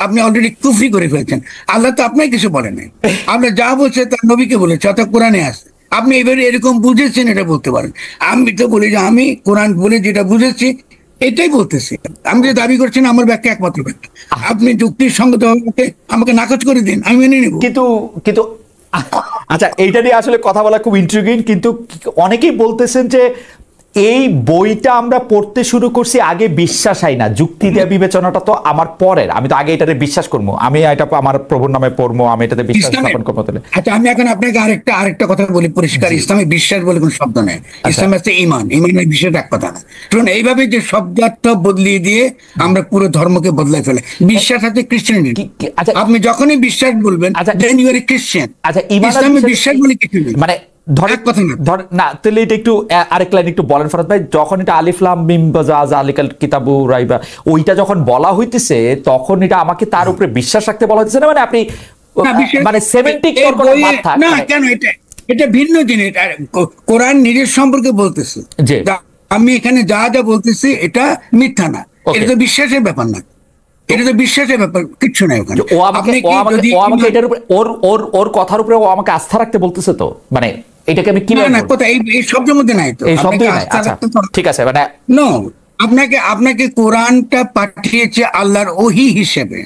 আপনি অলরেডি কুফরি করে ফেলছেন। আল্লাহ তো আপনাকে কিছু বলে নাই। আপনি যা বলছে তার নবীকে বলেছে, অর্থাৎ কোরআনে আছে। আপনি এবারে এরকম বুঝেছেন এটা বলতে পারেন। আমি তো বলি যে আমি কোরআন বলে যেটা বুঝেছি এটাই বলতেছি। আমি যে দাবি করছি না আমার ব্যাখ্যা একমাত্র ব্যাখ্যা। আপনি যুক্তির সঙ্গত আমাকে নাকচ করে দিন, আমি মেনে নেব। কিন্তু আচ্ছা, এইটা নিয়ে আসলে কথা বলা খুব ইন্ট্রিগিং। কিন্তু অনেকেই বলতেছেন যে এই বইটা আমরা পড়তে শুরু করছি, আগে বিশ্বাস হয় না, যুক্তি দেওয়া বিবেচনাটা তো আমার পরের। আমি তো আগে এটাতে বিশ্বাস করবো, আমি এটা আমার প্রভুর নামে পড়বো, আমি এটাতে বিশ্বাস স্থাপন করবো। আচ্ছা, আমি এখন আপনাকে আরেকটা কথা বলি পরিষ্কার। ইসলামে বিশ্বাস বলে কোনো শব্দ নেই। ইসলামে আছে ঈমান। ঈমানের বিশ্বাস এক কথা না। শুনুন, এইভাবে যে শব্দার্থ বদলিয়ে দিয়ে আমরা পুরো ধর্মকে বদলাই ফেলে। বিশ্বাস আছে খ্রিস্টানিটি। আপনি যখনই বিশ্বাস বলবেন দেন ইউ আর এ খ্রিস্টান। আচ্ছা, ইসলামে বিশ্বাস বলে কিছু নেই। মানে তাহলে এটা একটু আরেক লাইন একটু বলেন ফরহাদ ভাই। যখন এটা আলিফ লাম মিম যালিকাল কিতাবু রাইবা, ওইটা যখন বলা হইতেছে তখন এটা আমাকে তার উপরে বিশ্বাস রাখতে বলা হইতেছে না? মানে আপনি মানে সেমেন্টিক না কেন? এটা ভিন্ন জিনিস। কোরআন নিজের সম্পর্কে বলতেছে, আমি এখানে যা যা বলতেছি এটা মিথ্যা না, এটা তো বিশ্বাসের ব্যাপার না। এটা তো বিশ্বাসের ব্যাপার, কিচ্ছু নাই ওখানে। ওর কথার উপরে ও আমাকে আস্থা রাখতে বলতেছে তো, মানে এটাকে আমি না কিভাবে না, বলবো? কোথায় এই শব্দের মধ্যে নাই তো, এই আপনাকে শব্দই নাই, আস্থা আচ্ছা রাখতে তো। ঠিক আছে, মানে নো, আপনাকে আপনাকে কোরআনটা পাঠিয়েছে আল্লাহর ওহী হিসেবে,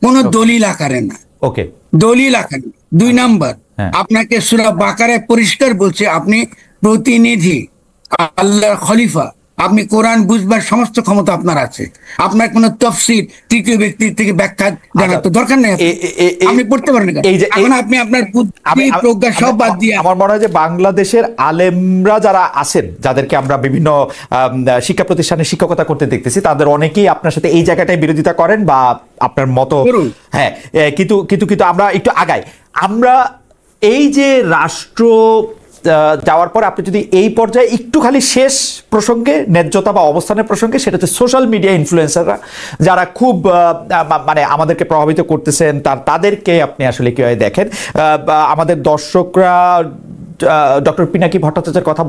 কোন দলিল আকারে না, ওকে, দলিল আকারে না। 2 নাম্বার, হ্যাঁ আপনাকে সূরা বাকারায় পরিষ্কার বলছে আপনি প্রতিনিধি, আল্লাহর খলিফা, আপনি কোরআন বুঝবার সমস্ত ক্ষমতা আপনার আছে। আপনার কোনো তফসির তৃতীয় ব্যক্তির থেকে ব্যাখ্যা জানার তো দরকার নেই, আপনি পড়তে পারেন না। এই যে এখন আপনি আপনার বুদ্ধি প্রজ্ঞা সব বাদ দিয়ে, আমার মনে হয় যে বাংলাদেশের আলেমরা যারা আছেন, যাদেরকে আমরা বিভিন্ন শিক্ষা প্রতিষ্ঠানে শিক্ষকতা করতে দেখতেছি, তাদের অনেকেই আপনার সাথে এই জায়গাটায় বিরোধিতা করেন বা আপনার মতো, হ্যাঁ, কিন্তু কিন্তু কিন্তু আমরা একটু আগাই। আমরা এই যে রাষ্ট্র যাওয়ার পর আপনি যদি এই পর্যায়ে একটু খালি শেষ প্রসঙ্গে, ন্যায্যতা বা অবস্থানের প্রসঙ্গে, সেটা হচ্ছে সোশ্যাল মিডিয়া ইনফ্লুয়েন্সাররা যারা খুব মানে আমাদেরকে প্রভাবিত করতেছেন, তাদেরকে আপনি আসলে কিভাবে দেখেন? আমাদের দর্শকরা ডক্টর পিনাকি ভট্টাচার্যের কথা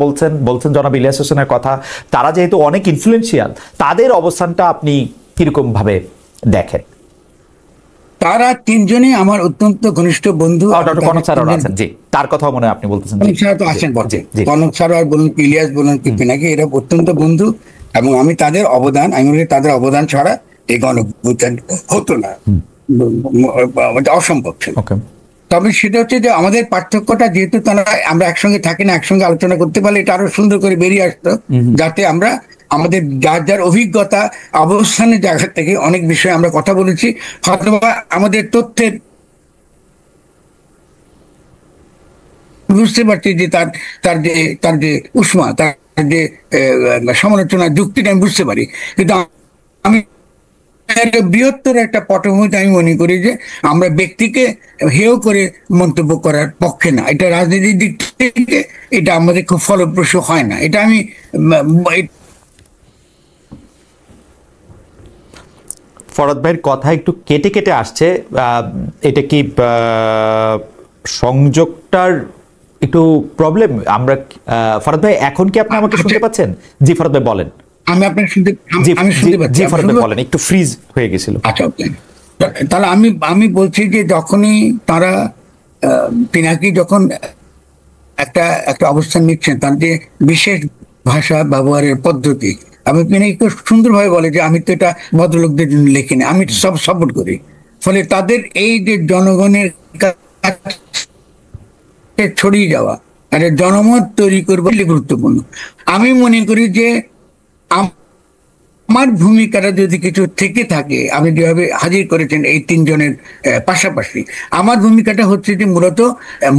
বলছেন জনাব ইলিয়াস হোসেনের কথা, তারা যেহেতু অনেক ইনফ্লুয়েন্সিয়াল, তাদের অবস্থানটা আপনি কিরকম ভাবে দেখেন? তারা 3জনই আমার অত্যন্ত ঘনিষ্ঠ বন্ধু। ডক্টর কনক স্যার আছেন, জি, তার কথা মনে হয় আপনি বলতেছেন। কনক স্যার তো আছেন বটে, কনক স্যার আর বলুন, ইলিয়াস বলুন, কি পিনাকি, এরা অত্যন্ত বন্ধু, এবং আমি তাদের অবদান, আমি মনে করি তাদের অবদান ছাড়া এই গণঅভ্যুত্থান হতো না, অসম্ভব ছিল। তবে সেটা হচ্ছে যে আমাদের পার্থক্যটা, যেহেতু তারা, আমরা একসঙ্গে থাকি না, একসঙ্গে আলোচনা করতে পারলে এটা আরো সুন্দর করে বেরিয়ে আসতো, যাতে আমরা আমাদের যার যার অভিজ্ঞতা, অবস্থানের জায়গা থেকে অনেক বিষয়ে আমরা কথা বলেছি, হয়তো আমাদের তথ্যের বুঝতে পারছি যে তার যে উষ্মা, তার যে সমালোচনা, যুক্তিটা আমি বুঝতে পারি, কিন্তু আমি বৃহত্তর একটা পটভূমিতে আমি মনে করি যে আমরা ব্যক্তিকে হেয় করে মন্তব্য করার পক্ষে না। এটা রাজনীতির দিক থেকে এটা আমাদের খুব ফলপ্রসূ হয় না। এটা আমি ফরহাদ ভাইয়ের কথা একটু কেটে কেটে আসছে, এটা কি সংযোগটার একটু প্রবলেম? আমরা ফরহাদ ভাই, এখন কি আপনি আমাকে শুনতে পাচ্ছেন? জি ফরহাদ ভাই বলেন। আমি আপনাকে শুনতে পাচ্ছি। জি ফরহাদ ভাই বলেন, একটু ফ্রিজ হয়ে গেছিল। আচ্ছা, তাহলে আমি বলছি যে যখনই তারা পিনাকি যখন একটা অবস্থান নিচ্ছেন, তার যে বিশেষ ভাষা ব্যবহারের পদ্ধতি, আমি পিনাকি খুব সুন্দরভাবে বলে যে আমি তো এটা ভদ্রলোকদের জন্য লিখিনি, আমি সব সাপোর্ট করি। ফলে তাদের এই যে জনগণের কাছে ছড়িয়ে যাওয়া, একটা জনমত তৈরি করবো গুরুত্বপূর্ণ। আমি মনে করি যে আমার ভূমিকাটা যদি কিছু থেকে থাকে, আপনি যেভাবে হাজির করেছেন এই 3জনের পাশাপাশি, আমার ভূমিকাটা হচ্ছে যে মূলত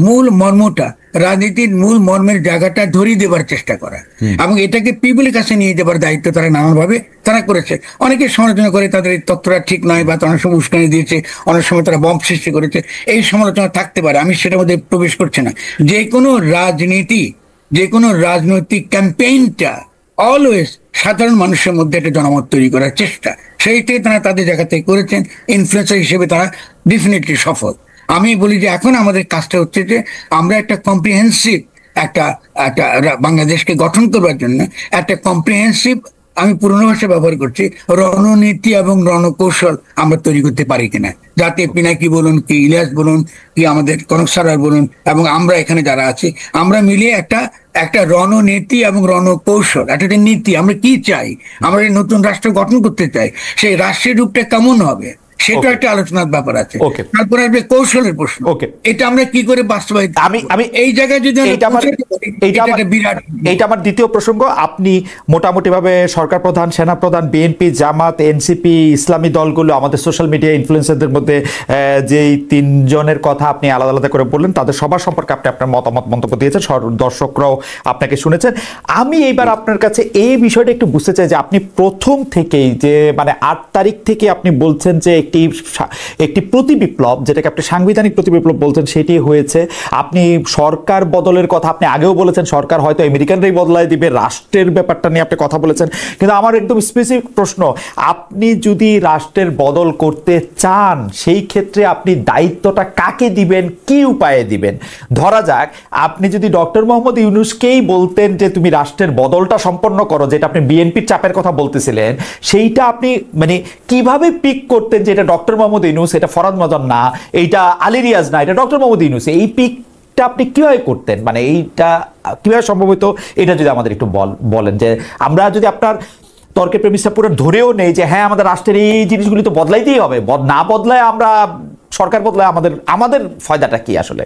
মূল মর্মটা, রাজনীতির মূল মর্মের জায়গাটা ধরিয়ে দেবার চেষ্টা করা, এবং এটাকে পিপলের কাছে নিয়ে যাবার দায়িত্ব তারা নানানভাবে তারা করেছে। অনেকে সমালোচনা করে তাদের এই তথ্যটা ঠিক নয়, বা অনেক সময় উস্কানি দিয়েছে, অনেক সময় তারা বম্ব সৃষ্টি করেছে, এই সমালোচনা থাকতে পারে, আমি সেটার মধ্যে প্রবেশ করছি না। যে কোনো রাজনৈতিক ক্যাম্পেইনটা অলওয়েজ সাধারণ মানুষের মধ্যে একটা জনমত তৈরি করার চেষ্টা, সেইটাই তারা তাদের জায়গা থেকে করেছেন। ইনফ্লুয়েন্সার হিসেবে তারা ডেফিনেটলি সফল। আমি বলি যে এখন আমাদের কাজটা হচ্ছে যে আমরা একটা কম্প্রিহেন্সিভ একটা বাংলাদেশকে গঠন করবার জন্য একটা কম্প্রিহেন্সিভ, আমি পুরনো ভাষা ব্যবহার করছি, রণনীতি এবং রণকৌশল আমরা তৈরি করতে পারি কিনা, যাতে পিনাকি বলুন, কি ইলিয়াস বলুন, কি আমাদের কনক সারার বলুন, এবং আমরা এখানে যারা আছি, আমরা মিলিয়ে একটা রণনীতি এবং রণকৌশল, একটা নীতি, আমরা কি চাই, আমরা নতুন রাষ্ট্র গঠন করতে চাই, সেই রাষ্ট্রের রূপটা কেমন হবে, সেটা একটা আলোচনার ব্যাপার আছে। তারপরে আসবে কৌশলের প্রশ্ন, এটা আমরা কি করে বাস্তবায়িত। আমি এই জায়গায় যদি এইটা আমার দ্বিতীয় প্রসঙ্গ। আপনি মোটামুটি ভাবে সরকার প্রধান, সেনা প্রধান, বিএনপি, জামাত, এনসিপি, ইসলামী দলগুলো, আমাদের সোশ্যাল মিডিয়া ইনফ্লুয়েন্সারদের মধ্যে যেই 3জনের কথা আপনি আলাদা আলাদা করে বললেন, তাদের সবার সম্পর্কে আপনি আপনার মতামত মন্তব্য দিয়েছেন, দর্শকরাও আপনাকে শুনেছেন। আমি এইবার আপনার কাছে এই বিষয়টা একটু বুঝতে চাই যে আপনি প্রথম থেকেই, যে মানে 8 তারিখ থেকে আপনি বলছেন যে একটি প্রতি বিপ্লব, যেটাকে আপনি সাংবিধানিক প্রতি বিপ্লব বলছেন, সেটি হয়েছে। আপনি সরকার বদলের কথা আপনি আগেও বলেছেন, সরকার হয়তো আমেরিকানরাই বদলায় দিবে, রাষ্ট্রের ব্যাপারটা নিয়ে আপনি কথা বলেছেন। কিন্তু আমার একদম স্পেসিফিক প্রশ্ন, আপনি যদি রাষ্ট্রের বদল করতে চান, সেই ক্ষেত্রে আপনি দায়িত্বটা কাকে দিবেন, কি উপায়ে দিবেন? ধরা যাক আপনি যদি ডক্টর মোহাম্মদ ইউনূসকেই বলতেন যে তুমি রাষ্ট্রের বদলটা সম্পন্ন করো, যেটা আপনি বিএনপির চাপের কথা বলতেছিলেন, সেইটা আপনি মানে কিভাবে পিক করতেন যে এটা ডক্টর মোহাম্মদ ইউনূস, এটা ফরহাদ মজন না, এইটা আলী রিয়াজ না, এটা ডক্টর মোহাম্মদ ইউনূস, এই পিক সিলেক্টটা আপনি কিভাবে করতেন, মানে এইটা কিভাবে সম্ভবত, এটা যদি আমাদের একটু বলেন, যে আমরা যদি আপনার তর্কের প্রেমিসটা পুরো ধরেও নেই যে হ্যাঁ আমাদের রাষ্ট্রের এই জিনিসগুলি তো বদলাইতেই হবে, না বদলায় আমরা সরকার বদলায় আমাদের ফায়দাটা কি আসলে,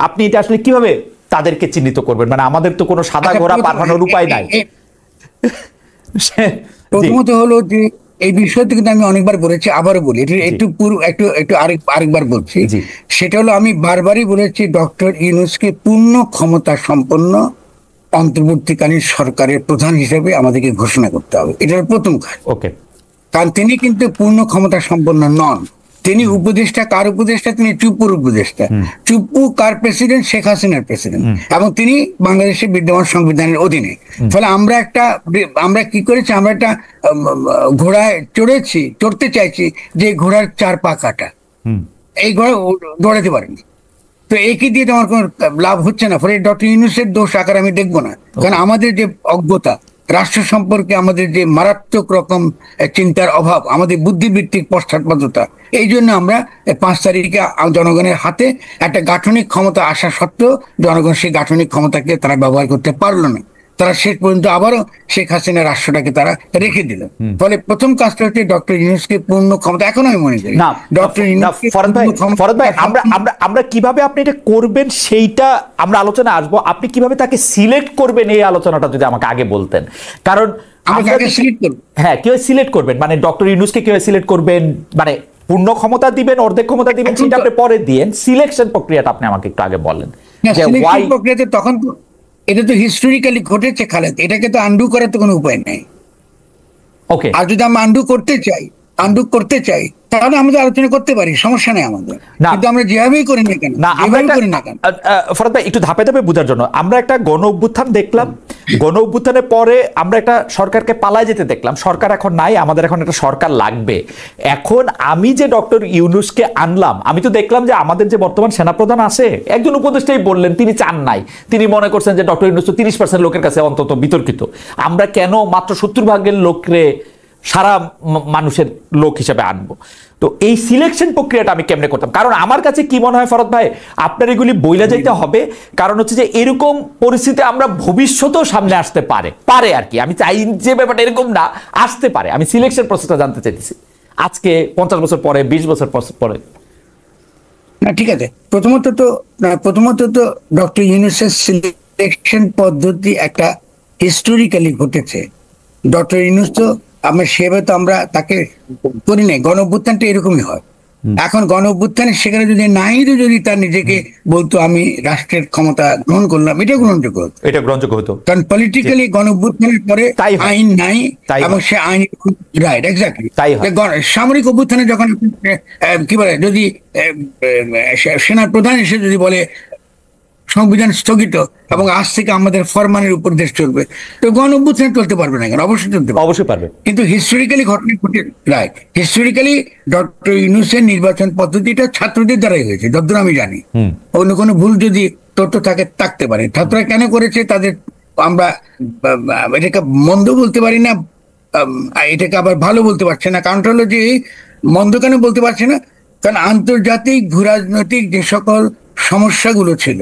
আপনি এটা আসলে কিভাবে তাদেরকে চিহ্নিত করবেন? মানে আমাদের তো কোনো সাদা ঘোড়া পাঠানোর উপায় নাই। প্রথমত হলো যে এই বিষয়টা কিন্তু আমি অনেকবার বলেছি, আবারও বলি, একটু আরেকবার বলছি। সেটা হলো আমি বারবারই বলেছি ডক্টর ইউনূসকে পূর্ণ ক্ষমতা সম্পন্ন অন্তর্বর্তীকালীন সরকারের প্রধান হিসেবে আমাদেরকে ঘোষণা করতে হবে, এটার প্রথম কাজ। ওকে, কারণ তিনি কিন্তু পূর্ণ ক্ষমতা সম্পন্ন নন, তিনি উপদেষ্টা। কার উপদেষ্টা? তিনি চুপ্পুর উপদেষ্টা। চুপ্পু কার প্রেসিডেন্ট? শেখ হাসিনার প্রেসিডেন্ট, এবং তিনি বাংলাদেশের বিদ্যমান সংবিধানের অধীনে। ফলে আমরা কি করেছি, আমরা একটা ঘোড়ায় চড়তে চাইছি যে ঘোড়ার 4 পা কাটা, এই ঘোড়া দৌড়াতে পারেনি। তো একই দিয়ে তো আমার কোনো লাভ হচ্ছে না। ফলে ডক্টর ইউনূসের দোষ আকার আমি দেখবো না, কারণ আমাদের যে অজ্ঞতা, রাষ্ট্র সম্পর্কে আমাদের যে মারাত্মক রকম চিন্তার অভাব, আমাদের বুদ্ধিবৃত্তিক পশ্চাৎপদতা, এই জন্য আমরা 5 তারিখে জনগণের হাতে একটা গাঠনিক ক্ষমতা আসা সত্ত্বেও জনগণ সেই গাঠনিক ক্ষমতাকে তারা ব্যবহার করতে পারলো না। তারা শেষ পর্যন্ত আবারও শেখ হাসিনা রাষ্ট্রটাকে তারা রেখে দিল। ফলে প্রথম কাজটা হচ্ছে ডক্টর ইউনূসকে পূর্ণ ক্ষমতা, এখন আমি মনে করি ডক্টর ইউনূসকে ফরহাদ ভাই, আমরা কিভাবে আপনি এটা করবেন সেইটা আমরা আলোচনা আসবো। আপনি কিভাবে তাকে সিলেক্ট করবেন এই আলোচনাটা যদি আমাকে আগে বলতেন। কারণ হ্যাঁ, কিভাবে সিলেক্ট করবেন, মানে ডক্টর ইউনূসকে কিভাবে সিলেক্ট করবেন, মানে পূর্ণ ক্ষমতা দিবেন, অর্ধেক ক্ষমতা দিবেন, সেটা আপনি পরে দিয়েন। সিলেকশন প্রক্রিয়াটা আপনি আমাকে একটু আগে বলেন। প্রক্রিয়াতে তখন এটা তো হিস্টোরিক্যালি ঘটেছে খালেদ, এটাকে তো আন্ডু করার তো কোনো উপায় নেই। ওকে, আর যদি আমরা আন্ডু করতে চাই তাহলে আমরা আলোচনা করতে পারি, সমস্যা নেই আমাদের, কিন্তু আমরা যেভাবেই করি না কেন, ফরহাদ ভাই একটু ধাপে ধাপে বোঝার জন্য, আমরা একটা গণ অভ্যুত্থান দেখলাম, গণ অভ্যুত্থানের পরে আমরা একটা সরকারকে পালায় যেতে দেখলাম, সরকার এখন নাই, আমাদের এখন একটা সরকার লাগবে। এখন আমি যে ডক্টর ইউনূসকে আনলাম, আমি তো দেখলাম যে আমাদের যে বর্তমান সেনাপ্রধান আছে, একজন উপদেষ্টাই বললেন তিনি চান নাই, তিনি মনে করছেন যে ডক্টর ইউনূস তো 30% লোকের কাছে অন্তত বিতর্কিত, আমরা কেন মাত্র 70% লোকরে সারা মানুষের লোক হিসেবে আনবো। তো এই সিলেকশন প্রক্রিয়াটা আমি কেমনে করতাম? কারণ আমার কাছে কি মনে হয় ফরহাদ ভাই, আপনার এগুলি বইলা যেতে হবে, কারণ হচ্ছে যে এরকম পরিস্থিতি আমরা ভবিষ্যতেও সামনে আসতে পারে আর কি। আমি চাই যে ব্যাপারটা এরকম না, আসতে পারে। আমি সিলেকশন প্রসেসটা জানতে চাইতেছি আজকে 50 বছর পরে, 20 বছর পরে। না ঠিক আছে, প্রথমত তো ডক্টর ইউনূসের সিলেকশন পদ্ধতি একটা হিস্টোরিক্যালি ঘটেছে। ডক্টর ইউনূস তো সেভাবে তো আমরা তাকে করি নাই। গণ অভ্যুত্থানটা এরকমই হয়। এখন গণ অভ্যুত্থানের সেখানে যদি নাহিদও যদি তার নিজেকে বলতো আমি রাষ্ট্রের ক্ষমতা গ্রহণ করলাম, এটা গ্রহণযোগ্য হতো, কারণ পলিটিক্যালি গণ অভ্যুত্থানের পরে আইন নাই, এবং সে আইন রাইট এক্স্যাক্টলি। সামরিক অভ্যুত্থানে যখন কি বলে, যদি সেনা প্রধান এসে যদি বলে সংবিধান স্থগিত এবং আজ থেকে আমাদের ফরমানের উপর দেশ চলবে, তো গণ অভ্যুত্থান চলতে পারবে না কেন? অবশ্যই পারবে। কিন্তু হিস্টোরিক্যালি ঘটনা ঘটে, রাইট, হিস্টোরিক্যালি ডক্টর ইউনূসের নির্বাচন পদ্ধতিটা ছাত্রদের দ্বারাই হয়েছে যতদূর আমি জানি। অন্য কোনো ভুল যদি তথ্য থাকতে পারে, ছাত্ররা কেন করেছে তাদের আমরা এটাকে মন্দ বলতে পারি না, এটাকে আবার ভালো বলতে পারছে না। কারণটা হলো যে মন্দ কেন বলতে পারছে না, কারণ আন্তর্জাতিক ভূরাজনৈতিক যে সকল সমস্যাগুলো ছিল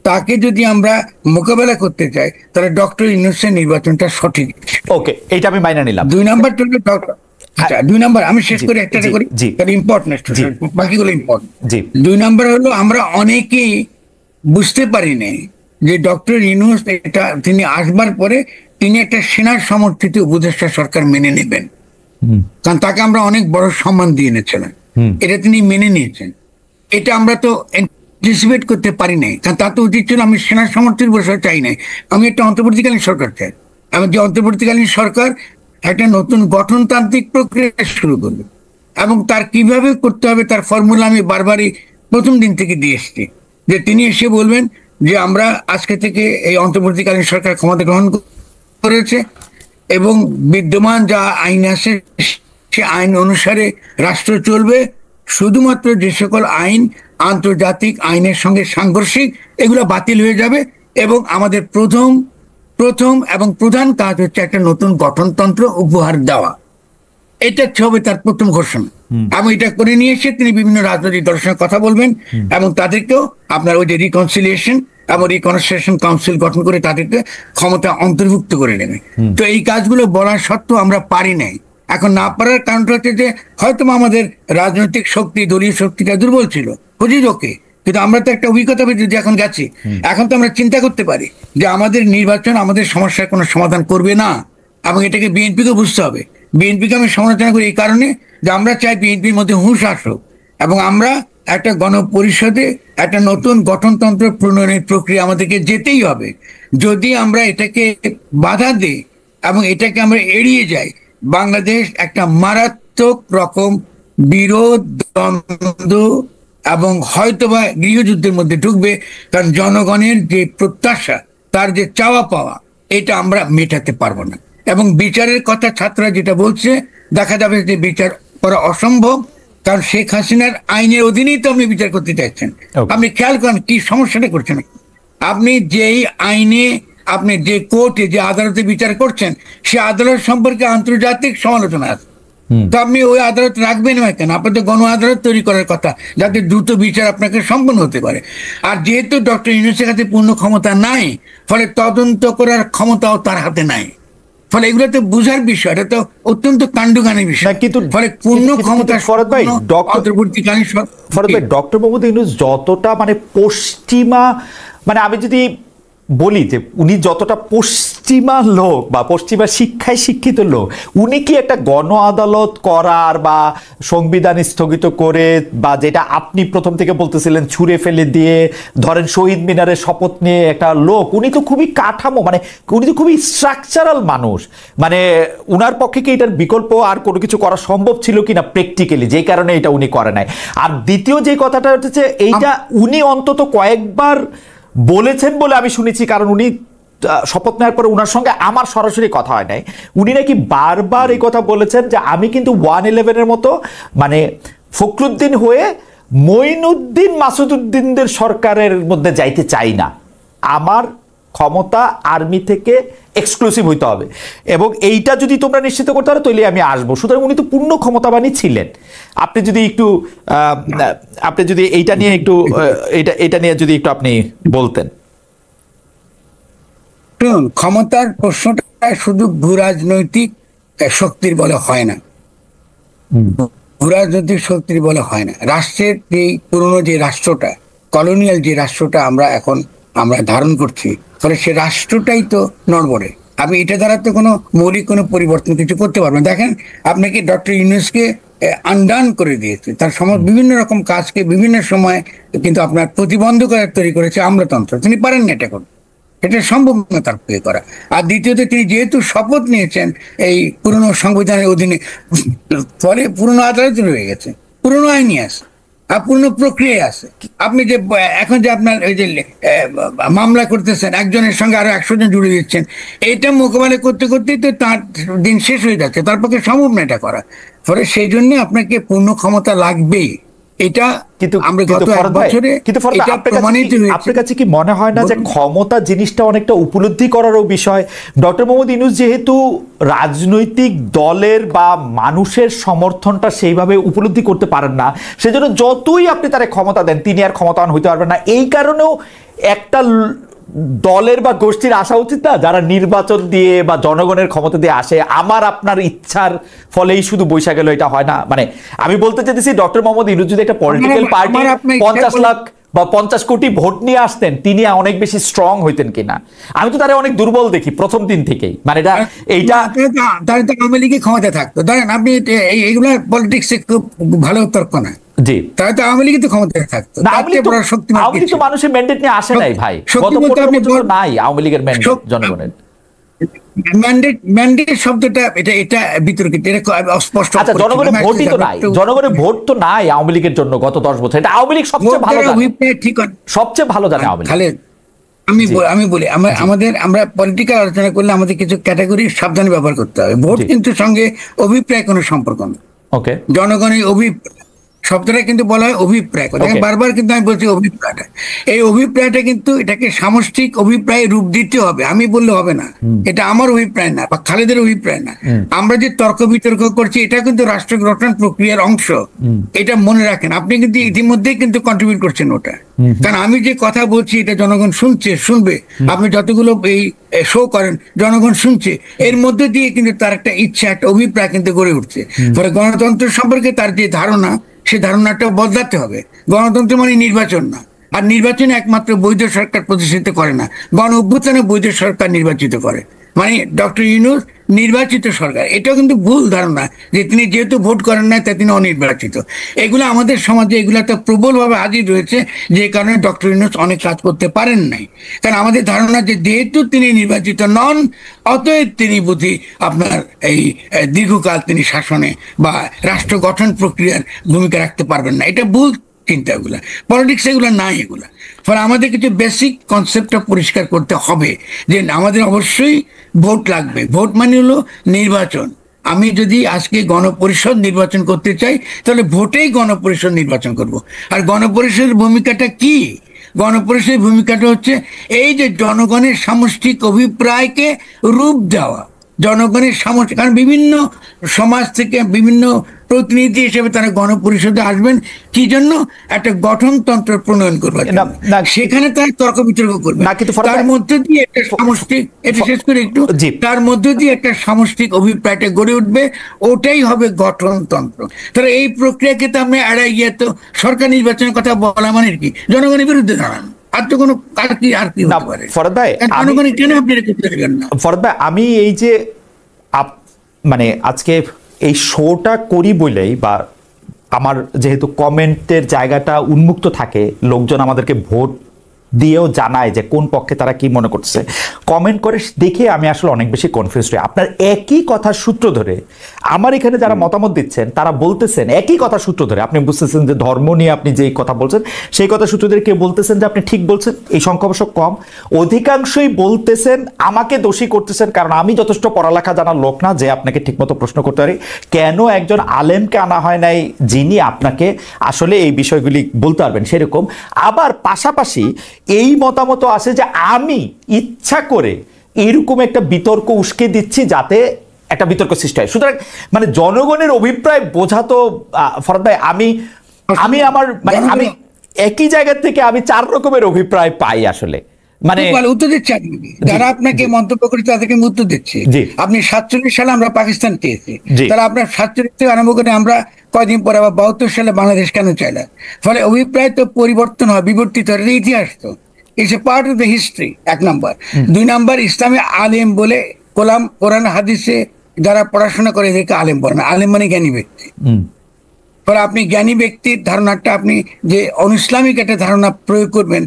তাকে যদি আমরা মোকাবেলা করতে চাই, তাহলে ডক্টর ইউনূসের নির্বাচনটা সঠিক। ওকে, এইটা আমি মাইনে নিলাম। 2 নাম্বার হলো আচ্ছা 2 নাম্বার আমি শেষ করে একটা করি, ইম্পর্টেন্ট, বাকিগুলো ইম্পর্টেন্ট। 2 নাম্বার হলো আমরা অনেকেই বুঝতে পারি নাই যে ডক্টর ইউনূস এটা তিনি আসবার পরে তিনি একটা সেনার সমর্থিত উপদেষ্টা সরকার মেনে নেবেন, কারণ তাকে আমরা অনেক বড় সম্মান দিয়ে নিয়েছিলাম, এটা তিনি মেনে নিয়েছেন। এটা আমরা তো অ্যান্টিসিপেট করতে পারি নাই, কারণ তা তো উচিত ছিল আমি সেনার সমর্থিত বসে চাই নাই, আমি একটা অন্তর্বর্তীকালীন সরকার চাই। আমি যে অন্তর্বর্তীকালীন সরকার একটা নতুন গঠনতান্ত্রিক প্রক্রিয়া শুরু করবে, এবং তার কিভাবে করতে হবে তার ফর্মুলা আমি বারবারই প্রথম দিন থেকে দিয়ে এসেছি, যে তিনি এসে বলবেন যে আমরা আজকে থেকে এই অন্তর্বর্তীকালীন সরকার ক্ষমতা গ্রহণ করেছে এবং বিদ্যমান যা আইন আছে সে আইন অনুসারে রাষ্ট্র চলবে, শুধুমাত্র যে সকল আইন আন্তর্জাতিক আইনের সঙ্গে সাংঘর্ষিক এগুলো বাতিল হয়ে যাবে, এবং আমাদের প্রথম এবং প্রধান কাজ হচ্ছে একটা নতুন গঠনতন্ত্র উপহার দেওয়া। এটা হবে তার প্রথম ঘোষণা। এবং এটা করে নিয়ে এসে তিনি বিভিন্ন রাজনৈতিক দলের সঙ্গে কথা বলবেন এবং তাদেরকেও আপনার ওই যে রিকনসিলিয়েশন এবং রিকনসিলিয়েশন কাউন্সিল গঠন করে তাদেরকে ক্ষমতা অন্তর্ভুক্ত করে নেবে। তো এই কাজগুলো বলার সত্ত্বেও আমরা পারি নাই। এখন না পারার কারণটা হচ্ছে যে হয়তো আমাদের রাজনৈতিক শক্তি, দলীয় শক্তিটা দুর্বল ছিল, বুঝি ওকে, কিন্তু আমরা তো একটা অভিজ্ঞতা যদি এখন গেছি, এখন তো আমরা চিন্তা করতে পারি যে আমাদের নির্বাচন আমাদের সমস্যার কোনো সমাধান করবে না, এবং এটাকে বিএনপিকে বুঝতে হবে। বিএনপিকে আমি সমালোচনা করি এই কারণে যে আমরা চাই বিএনপির মধ্যে হুঁশ আসুক এবং আমরা একটা গণপরিষদে একটা নতুন গঠনতন্ত্র প্রণয়নের প্রক্রিয়া আমাদেরকে যেতেই হবে। যদি আমরা এটাকে বাধা দিই এবং এটাকে আমরা এড়িয়ে যাই, বাংলাদেশ একটা মারাত্মক রকম বিরোধ, দ্বন্দ্ব এবং হয়তোবা গৃহযুদ্ধের মধ্যে ঢুকবে। কারণ জনগণের যে প্রত্যাশা, তার যে চাওয়া পাওয়া, এটা আমরা মেটাতে পারবো না। এবং বিচারের কথা ছাত্ররা যেটা বলছে, দেখা যাবে যে বিচার করা অসম্ভব, কারণ শেখ হাসিনার আইনের অধীনেই তো আপনি বিচার করতে চাইছেন। আপনি খেয়াল করেন কি সমস্যাটা করছেন। আপনি যেই আইনে, আপনি যে কোর্টে, যে আদালতে বিচার করছেন, সে আদালত সম্পর্কে আন্তর্জাতিক সমালোচনা আছে। তো আপনি ওই আদালত রাখবেন না কেন? আপনাদের গণ আদালত তৈরি করার কথা, যাতে দ্রুত বিচার আপনাকে সম্পন্ন হতে পারে। আর যেহেতু ডক্টর ইউনূসের কাছে পূর্ণ ক্ষমতা নাই, ফলে তদন্ত করার ক্ষমতাও তার হাতে নাই। ফলে এগুলো তো বুঝার বিষয়, এটা তো অত্যন্ত কাণ্ডজ্ঞানের বিষয়। কিন্তু ফলে পূর্ণ ক্ষমতা অন্তর্বর্তীকালীন ডক্টর মোহাম্মদ ইউনূস যতটা মানে পশ্চিমা, মানে আমি যদি বলি যে উনি যতটা পশ্চিমা লোক বা পশ্চিমা শিক্ষায় শিক্ষিত লোক, উনি কি একটা গণ আদালত করার বা সংবিধান স্থগিত করে, বা যেটা আপনি প্রথম থেকে বলতেছিলেন ছুঁড়ে ফেলে দিয়ে, ধরেন শহীদ মিনারের শপথ নিয়ে একটা লোক, উনি তো খুবই কাঠামো, মানে উনি তো খুবই স্ট্রাকচারাল মানুষ, মানে উনার পক্ষে কি এটার বিকল্প আর কোনো কিছু করা সম্ভব ছিল কিনা প্র্যাকটিক্যালি, যেই কারণে এটা উনি করে নাই। আর দ্বিতীয় যে কথাটা হচ্ছে, এইটা উনি অন্তত কয়েকবার বলেছেন বলে আমি শুনেছি, কারণ উনি শপথ নেওয়ার পরে উনার সঙ্গে আমার সরাসরি কথা হয় নাই, উনি নাকি বারবার এই কথা বলেছেন যে আমি কিন্তু 111-এর মতো মানে ফখরুদ্দিন হয়ে মঈনুদ্দিন মাসুদুদ্দিনদের সরকারের মধ্যে যাইতে চাই না, আমার ক্ষমতা আর্মি থেকে এক্সক্লুসিভ হইতে হবে, এবং এইটা যদি তোমরা নিশ্চিত করতে পারো তাহলে আমি আসবো। সুতরাং উনি তো পূর্ণ ক্ষমতাবানই ছিলেন। আপনি যদি এইটা নিয়ে একটু এটা নিয়ে যদি একটু আপনি বলতেন। ক্ষমতার প্রশ্নটা শুধু ভূরাজনৈতিক শক্তির বলে হয় না, ভূরাজনৈতিক শক্তির বলে হয় না। রাষ্ট্রের যে পুরনো যে রাষ্ট্রটা, কলোনিয়াল যে রাষ্ট্রটা আমরা ধারণ করছি, ফলে সে রাষ্ট্রটাই তো নড়বড়ে। আপনি এটা দ্বারা তো কোনো মৌলিক কোনো পরিবর্তন কিছু করতে পারবেন। দেখেন, আপনাকে ডক্টর ইউনূসকে আনডান করে দিয়েছে, তার বিভিন্ন রকম কাজকে বিভিন্ন সময় কিন্তু আপনার প্রতিবন্ধকতা তৈরি করেছে আমলাতন্ত্র। তিনি পারেন না এটা করতে, এটা সম্ভব না তার পক্ষে করা। আর দ্বিতীয়ত, তিনি যেহেতু শপথ নিয়েছেন এই পুরনো সংবিধানের অধীনে, ফলে পুরনো আদালত রয়ে গেছে, পুরনো আইনই আছে আর পুরনো প্রক্রিয়ায় আছে। আপনি যে এখন যে আপনার এই যে মামলা করতেছেন, একজনের সঙ্গে আরো 100 জন জুড়ে দিচ্ছেন, এটা মোকাবেলা করতে করতেই তো তার দিন শেষ হয়ে যাচ্ছে, তার পক্ষে সম্ভব না এটা করা। ফলে সেই জন্য আপনাকে পূর্ণ ক্ষমতা লাগবেই। এটা কিন্তু আপনার কাছে কি মনে হয় না যে ক্ষমতা জিনিসটা অনেকটা উপলব্ধি করারও বিষয়? ডক্টর মোহাম্মদ ইউনূস যেহেতু রাজনৈতিক দলের বা মানুষের সমর্থনটা সেইভাবে উপলব্ধি করতে পারেন না, সেজন্য যতই আপনি তারে ক্ষমতা দেন তিনি আর ক্ষমতাবান হইতে পারবেন না। এই কারণেও একটা দলের বা গোষ্ঠীর আসা উচিত না, যারা নির্বাচন দিয়ে বা জনগণের ক্ষমতা দিয়ে আসে, আমার আপনার ইচ্ছার ফলেই শুধু বৈশা গেল, এটা হয় না। মানে আমি বলতে চাইতেছি, ডক্টর মোহাম্মদ ইউনূস যদি একটা পলিটিক্যাল পার্টি 50 লাখ বা 50 কোটি ভোট নিয়ে আসতেন, তিনি অনেক বেশি স্ট্রং হইতেন কিনা। আমি তো তারা অনেক দুর্বল দেখি প্রথম দিন থেকেই। মানে এইটা আওয়ামী লীগে ক্ষমতা থাকতো, ধরেন আপনি এইগুলা পলিটিক্সে খুব ভালো তর্ক না। জি, তাই তো আওয়ামী লীগে তো ক্ষমতায় থাকতো। আওয়ামী লীগ তো মানুষের ম্যান্ডেট নিয়ে আসে নাই ভাই, গত 15 বছর নাই আওয়ামী লীগের ম্যান্ডেট জনগণের। ম্যান্ডেট শব্দটা এটা বিতর্কিত, এটা অস্পষ্ট। আচ্ছা, জনগণের ভোটই তো নাই, জনগণের ভোট তো নাই আওয়ামী লীগের জন্য গত 10 বছর। এটা আওয়ামী লীগ সবচেয়ে ভালো জানে, সবচেয়ে ভালো জানে আওয়ামী লীগ। আমি বলি, আমরা পলিটিক্যাল আলোচনা করলে আমাদের কিছু ক্যাটাগরি সাবধানে ব্যবহার করতে হবে। ভোট কিন্তু সঙ্গে অভিপ্রায় কোনো সম্পর্ক নেই। ওকে, জনগণের অভিপ্রায় শব্দটা কিন্তু বলা হয় অভিপ্রায়, বারবার কিন্তু আমি বলছি অভিপ্রায়টা, এই অভিপ্রায়টা কিন্তু এটাকে সামষ্টিক অভিপ্রায় রূপ দিতে হবে, আমি বললে হবে না। এটা আমার অভিপ্রায় না বা খালেদের অভিপ্রায় না। আমরা যে তর্ক বিতর্ক করছি এটা কিন্তু রাষ্ট্র গঠন প্রক্রিয়ার অংশ, এটা মনে রাখেন। আপনি কিন্তু ইতিমধ্যেই কিন্তু কন্ট্রিবিউট করছেন ওটা, কারণ আমি যে কথা বলছি এটা জনগণ শুনবে। আপনি যতগুলো এই শো করেন জনগণ শুনছে, এর মধ্যে দিয়ে কিন্তু তার একটা ইচ্ছা, একটা অভিপ্রায় কিন্তু গড়ে উঠছে। ফলে গণতন্ত্র সম্পর্কে তার যে ধারণা, সে ধারণাটা বদলাতে হবে। গণতন্ত্র মানে নির্বাচন না, আর নির্বাচনে একমাত্র বৈধ সরকার প্রতিষ্ঠিত করে না, গণ অভ্যুত্থানে বৈধ সরকার নির্বাচিত করে। মানে ডক্টর ইউনূস নির্বাচিত সরকার, এটাও কিন্তু ভুল ধারণা যে তিনি যেহেতু ভোট করেন না তাই তিনি অনির্বাচিত। এগুলো আমাদের সমাজে এগুলো তো প্রবলভাবে হাজির রয়েছে, যে কারণে ডক্টর ইউনূস অনেক কাজ করতে পারেন নাই। কারণ আমাদের ধারণা যে যেহেতু তিনি নির্বাচিত নন, অতএব তিনি বুঝি আপনার এই দীর্ঘকাল তিনি শাসনে বা রাষ্ট্র গঠন প্রক্রিয়ার ভূমিকা রাখতে পারবেন না। এটা ভুল চিন্তাগুলা, পলিটিক্স এগুলো নাই এগুলা। ফলে আমাদের কিছু বেসিক কনসেপ্টটা পরিষ্কার করতে হবে যে আমাদের অবশ্যই ভোট লাগবে। ভোট মানে হলো নির্বাচন। আমি যদি আজকে গণপরিষদ নির্বাচন করতে চাই তাহলে ভোটেই গণপরিষদ নির্বাচন করব। আর গণপরিষদের ভূমিকাটা কি? গণপরিষদের ভূমিকাটা হচ্ছে এই যে জনগণের সামষ্টিক অভিপ্রায়কে রূপ দেওয়া, জনগণের সামষ্টিক, কারণ বিভিন্ন সমাজ থেকে বিভিন্ন প্রতিনিধি হিসেবে তারা গণপরিষদে আসবেন কি জন্য? একটা গঠনতন্ত্র প্রণয়ন করবে, সেখানে তারা তর্ক বিতর্ক করবে, তার মধ্যে দিয়ে একটা সামষ্টিক, এটা শেষ করে একটু, তার মধ্যে দিয়ে একটা সামষ্টিক অভিপ্রায়টা গড়ে উঠবে, ওটাই হবে গঠনতন্ত্র। তাহলে এই প্রক্রিয়াকে তো আমরা এড়াই গিয়ে তো সরকার নির্বাচনের কথা বলা মানে কি জনগণের বিরুদ্ধে দাঁড়ান, আর তো কোনো আর কি হতে পারে? ফরহাদ ভাই, জনগণের কেন আপনি এটা করতে পারবেন না? ফরহাদ ভাই, আমি এই যে মানে আজকে এই শোটা করি বলেই, বা আমার যেহেতু কমেন্টের জায়গাটা উন্মুক্ত থাকে, লোকজন আমাদেরকে ভোট দিয়েও জানায় যে কোন পক্ষে তারা কি মনে করছে, কমেন্ট করে দেখে আমি আসলে অনেক বেশি কনফিউজ হই। আপনার একই কথার সূত্র ধরে আমার এখানে যারা মতামত দিচ্ছেন তারা বলতেছেন, একই কথার সূত্র ধরে আপনি বুঝতেছেন যে ধর্ম নিয়ে আপনি যে কথা বলছেন সেই কথা সূত্র ধরে কেউ বলতেছেন যে আপনি ঠিক বলছেন, এই সংখ্যা অবশ্য কম, অধিকাংশই বলতেছেন আমাকে দোষী করতেছেন কারণ আমি যথেষ্ট পড়ালেখা জানার লোক না যে আপনাকে ঠিকমতো প্রশ্ন করতে পারি, কেন একজন আলেমকে আনা হয় নাই যিনি আপনাকে আসলে এই বিষয়গুলি বলতে পারবেন সেরকম। আবার পাশাপাশি এই মতামত আছে যে আমি ইচ্ছা করে এরকম একটা বিতর্ক উস্কে দিচ্ছি যাতে একটা বিতর্ক সৃষ্টি হয়। সুতরাং মানে জনগণের অভিপ্রায় বোঝা তো ফরহাদ ভাই, আমি আমার মানে আমি একই জায়গা থেকে আমি 4 রকমের অভিপ্রায় পাই আসলে। মানে উত্তর দিচ্ছে যারা আপনাকে মন্তব্য করে তাদেরকে উত্তর দিচ্ছে। আপনি 47 সালে আমরা পাকিস্তান পেয়েছি, তাহলে আপনার 47 থেকে আরম্ভ করে আমরা কয়দিন পরে আবার 72 সালে বাংলাদেশ কেন চাইলাম? ফলে অভিপ্রায় তো পরিবর্তন হয়, বিবর্তিত হয়, ইতিহাস তো it's a part of the history, 1 number. 2 number, ইসলামে আলেম বলে কোরআন হাদিসে যারা পড়াশোনা করে এদেরকে আলেম বলে না, আলেম মানে জ্ঞানী ব্যক্তি। ফলে আপনি জ্ঞানী ব্যক্তির ধারণাটা আপনি যে অনইসলামিক একটা ধারণা প্রয়োগ করবেন,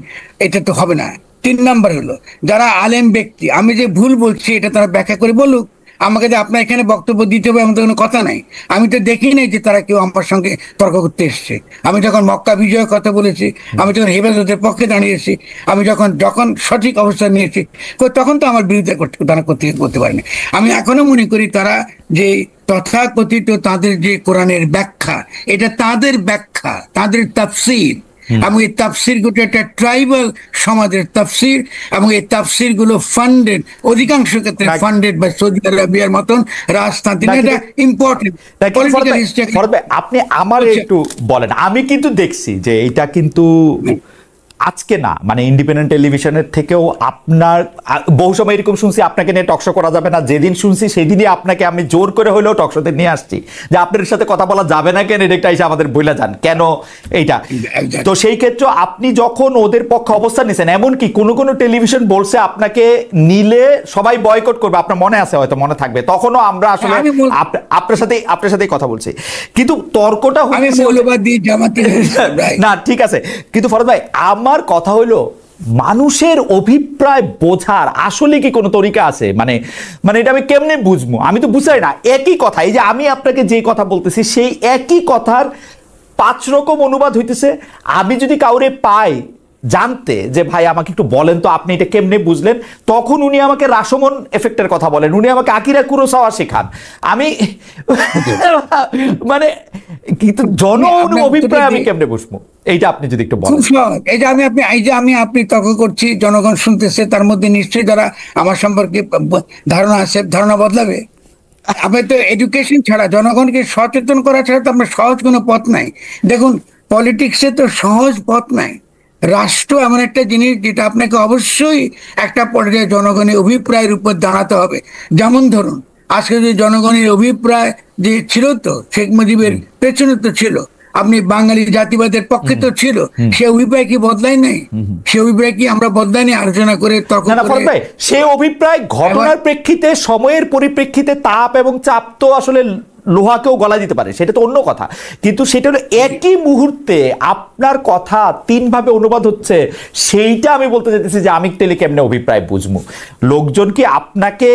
এটা তো হবে না। 3 নাম্বার হলো যারা আলেম ব্যক্তি, আমি যে ভুল বলছি এটা তারা ব্যাখ্যা করে বলুক, আমাকে যে আপনার এখানে বক্তব্য দিতে হবে এমন তো কোনো কথা নাই। আমি তো দেখি নাই যে তারা কেউ আমার সঙ্গে তর্ক করতে এসছে। আমি যখন মক্কা বিজয়ের কথা বলেছি, আমি যখন হেফাজতের পক্ষে দাঁড়িয়েছি, আমি যখন সঠিক অবস্থান নিয়েছি, তখন তো আমার বিরুদ্ধে তারা করতে পারেনি। আমি এখনো মনে করি তারা যে তথাকথিত তাদের যে কোরআনের ব্যাখ্যা, এটা তাদের ব্যাখ্যা, তাদের তাফসীর, এবং এই তাফসির গুলো একটা ট্রাইবাল সমাজের তাফসির, এবং এই তাফসির গুলো ফান্ডেড, অধিকাংশ ক্ষেত্রে ফান্ডেড বা সৌদি আরবিয়ার মতন রাজতান্ত্রিক, এটা ইম্পর্টেন্ট। আপনি আমার একটু বলেন, আমি কিন্তু দেখছি যে এটা কিন্তু আজকে না, মানে ইন্ডিপেন্ডেন্ট টেলিভিশনের থেকেও আপনার বহু সময় এরকম শুনছি আপনাকে নিয়ে টকশো করা যাবে না, যেদিন শুনছি সেদিনই আপনাকে আমি জোর করে হলেও টকশোতে নিয়ে আসছি যে আপনার সাথে কথা বলা যাবে না কেন, এটা এসে আমাদের বইলা যান কেন এইটা। তো সেই ক্ষেত্রে আপনি যখন ওদের পক্ষে অবস্থান নিয়েছেন, এমনকি কোনো টেলিভিশন বলছে আপনাকে নিলে সবাই বয়কট করবে, আপনার মনে আছে, হয়তো মনে থাকবে, তখনও আমরা আসলে আপনার সাথে কথা বলছি, কিন্তু তর্কটা না ঠিক আছে। কিন্তু ফরহাদ ভাই, আমার কথা হইলো মানুষের অভিপ্রায় বোঝার আসলে কি কোনো তরিকা আছে? মানে এটা আমি কেমনে বুঝবো? আমি তো বুঝাই না। একই কথা, এই যে আমি আপনাকে যে কথা বলতেছি সেই একই কথার 5 রকম অনুবাদ হইতেছে। আমি যদি কাউরে পাই জানতে যে ভাই আমাকে একটু বলেন তো আপনি এটা কেমনে বুঝলেন, তখন উনি আমাকে রাশোমন এফেক্টের কথা বলেন, উনি আমাকে আকিরা কুরোসাওয়া শেখান। আমি মানে কিন্তু অভিপ্রায় আমি কেমনে বুঝবো, এইটা আপনি যদি একটু বলেন। এই যে আপনি তর্ক করছি, জনগণ শুনতেছে, তার মধ্যে নিশ্চয়ই যারা আমার সম্পর্কে ধারণা আছে, ধারণা বদলাবে। আমি তো এডুকেশন ছাড়া, জনগণকে সচেতন করা ছাড়া তো আমরা সহজ কোনো পথ নাই। দেখুন, পলিটিক্সে তো সহজ পথ নাই। রাষ্ট্র এমন একটা জিনিস যেটা আপনাকে অবশ্যই একটা পর্যায়ে জনগণের অভিপ্রায়ের উপর দাঁড়াতে হবে। যেমন ধরুন, আজকে যে জনগণের অভিপ্রায় যে ছিল, তো শেখ মুজিবের পেছনে তো ছিল, আপনি বাঙালি জাতিবাদের পক্ষে তো ছিল, সে অভিপ্রায় কি বদলায় নাই? সে অভিপ্রায় কি আমরা বদলাইনি? আলোচনা করে তখন সে অভিপ্রায় ঘটনার প্রেক্ষিতে, সময়ের পরিপ্রেক্ষিতে তাপ এবং চাপ তো আসলে লোহাকেও গলা দিতে পারে, সেটা তো অন্য কথা। কিন্তু সেটা হলো একই মুহূর্তে আপনার কথা তিনভাবে অনুবাদ হচ্ছে, সেইটা আমি বলতে চাইতেছি যে আমি টেলি কেমনে অভিপ্রায় বুঝবো। লোকজন কি আপনাকে,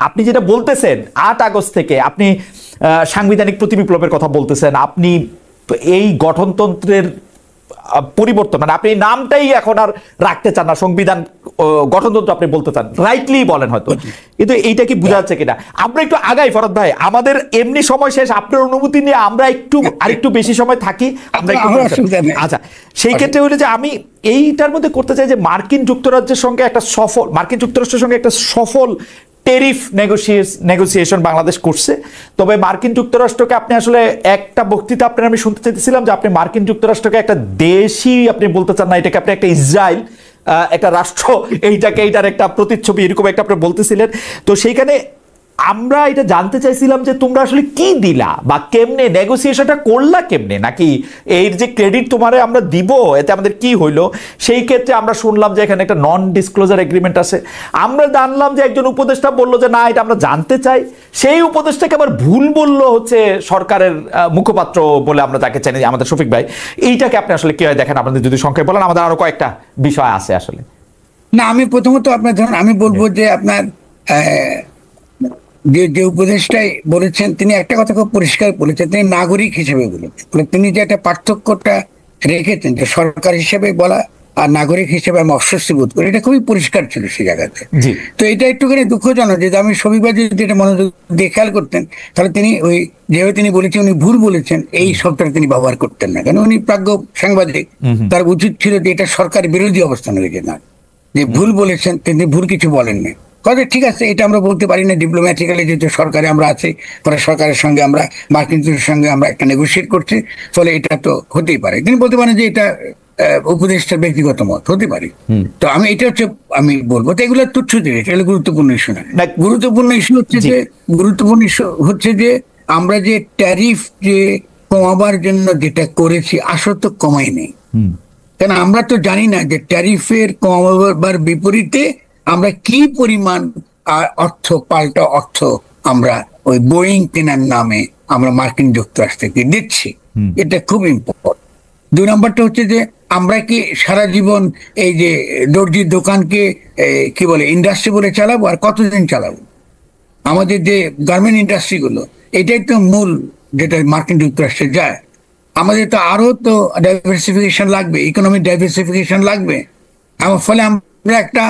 আপনি যেটা বলতেছেন 8 আগস্ট থেকে আপনি সাংবিধানিক প্রতিবিপ্লবের কথা বলতেছেন, আপনি এই গঠনতন্ত্রের পরিবর্তন, মানে আপনি নামটাই এখন আর রাখতে চান না, সংবিধান গঠনতন্ত্র আপনি বলতে চান, রাইটলি বলেন হয়তো, কিন্তু এইটা কি বোঝা যাচ্ছে কিনা? আমরা একটু আগাই ফরহাদ ভাই, আমাদের এমনি সময় শেষ, আপনার অনুমতি নিয়ে আমরা একটু আরেকটু বেশি সময় থাকি আমরা একটু। আচ্ছা, সেই ক্ষেত্রে হলো যে আমি এইটার মধ্যে করতে চাই যে মার্কিন যুক্তরাষ্ট্রের সঙ্গে একটা সফল টেরিফ নেগোসিয়েশন বাংলাদেশ করছে। তবে মার্কিন যুক্তরাষ্ট্রকে আপনি আসলে একটা বক্তৃতা আপনার আমি শুনতে চাইতেছিলাম যে আপনি মার্কিন যুক্তরাষ্ট্রকে একটা দেশই আপনি বলতে চান না, এটাকে আপনি একটা ইসরায়েল, একটা রাষ্ট্র, এইটার একটা প্রতিচ্ছবি এরকম একটা আপনি বলতেছিলেন। তো সেইখানে আমরা এটা জানতে চাইছিলাম যে তোমরা আসলে কি দিলা বা কেমনে নেগোসিয়েশনটা করলা কেমনে, নাকি এর যে ক্রেডিট তোমারে আমরা দিব এতে আমাদের কি হইলো? সেই ক্ষেত্রে আমরা শুনলাম যে এখানে একটা নন ডিসক্লোজার এগ্রিমেন্ট আছে। আমরা জানলাম যে একজন উপদেষ্টা বললো যে না এটা আমরা জানতে চাই, সেই উপদেষ্টাকে আবার ভুল বললো হচ্ছে সরকারের মুখপাত্র বলে আমরা যাকে চিনি আমাদের শফিক ভাই। এইটাকে আপনি আসলে কি হয় দেখেন, আপনাদের যদি সংক্ষেপে বলেন, আমাদের আরো কয়েকটা বিষয় আছে আসলে। না, আমি প্রথমত আপনার ধরুন আমি বলবো যে আপনার যে উপদেশটাই বলেছেন, তিনি একটা কথা খুব পরিষ্কার বলেছেন, তিনি নাগরিক হিসেবে বলেছেন। তিনি যে একটা পার্থক্যটা রেখেছেন যে সরকার হিসেবে বলা আর নাগরিক হিসেবে আমি অস্বস্তি বোধ করি, এটা খুবই পরিষ্কার ছিল সেই জায়গাতে। তো এটা একটুখানি দুঃখজনক যে আমি শফিকভাই যদি এটা মনোযোগ দিয়ে খেয়াল করতেন, তাহলে তিনি ওই যেভাবে তিনি বলেছেন উনি ভুল বলেছেন এই শব্দটা তিনি ব্যবহার করতেন না, কেন উনি প্রাজ্ঞ সাংবাদিক, তার উচিত ছিল যে এটা সরকার বিরোধী অবস্থান হয়েছে না, যে ভুল বলেছেন তিনি ভুল কিছু বলেননি। কথা ঠিক আছে, এটা আমরা বলতে পারি না ডিপ্লোম্যাটিক্যালি, যেহেতু সরকারে আমরা আছি, পরে সরকারের সঙ্গে আমরা মার্কিন যুক্তরাষ্ট্রের সঙ্গে আমরা একটা নেগোসিয়েট করছি, ফলে এটা তো হতেই পারে। তিনি বলতে পারেন যে এটা উপদেষ্টার ব্যক্তিগত মত হতে পারে। তো আমি এটা হচ্ছে আমি বলবো তো এগুলো তুচ্ছ জিনিস, এগুলো গুরুত্বপূর্ণ ইস্যু না। গুরুত্বপূর্ণ ইস্যু হচ্ছে যে আমরা যে ট্যারিফ যে কমাবার জন্য যেটা করেছি আসলে তো কমাই নেই, কেন আমরা তো জানি না যে ট্যারিফের কমাবার বিপরীতে আমরা কি পরিমাণ পাল্টা অর্থ আমরা ওই বোয়িং কেনার নামে আমরা মার্কিন যুক্তরাষ্ট্র থেকে দিচ্ছি। এটা খুব ইম্পর্টেন্ট। 2 নম্বরটা হচ্ছে যে আমরা কি সারা জীবন এই যে দর্জির দোকানকে কি বলে ইন্ডাস্ট্রি বলে চালাবো, আর কতদিন চালাবো? আমাদের যে গার্মেন্ট ইন্ডাস্ট্রিগুলো, এটাই তো মূল যেটা মার্কিন যুক্তরাষ্ট্রে যায়। আমাদের তো আরো তো ডাইভার্সিফিকেশন লাগবে, ইকোনমিক ডাইভার্সিফিকেশন লাগবে। আমার ফলে আমরা একটা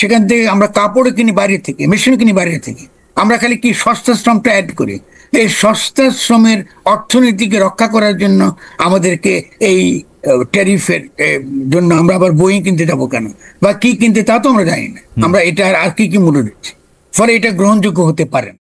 সেখান থেকে আমরা কাপড় কিনি বাইরে থেকে, মেশিন কিনি বাইরে থেকে, আমরা খালি কি সস্তা শ্রমটা অ্যাড করি। এই সস্তা শ্রমের অর্থনীতিকে রক্ষা করার জন্য আমাদেরকে এই ট্যারিফের জন্য আমরা আবার বই কিনতে যাবো কেন, বা কি কিনতে তা তো আমরা জানি না। আমরা এটা আর কি মূল্য দিচ্ছি, ফলে এটা গ্রহণযোগ্য হতে পারে না।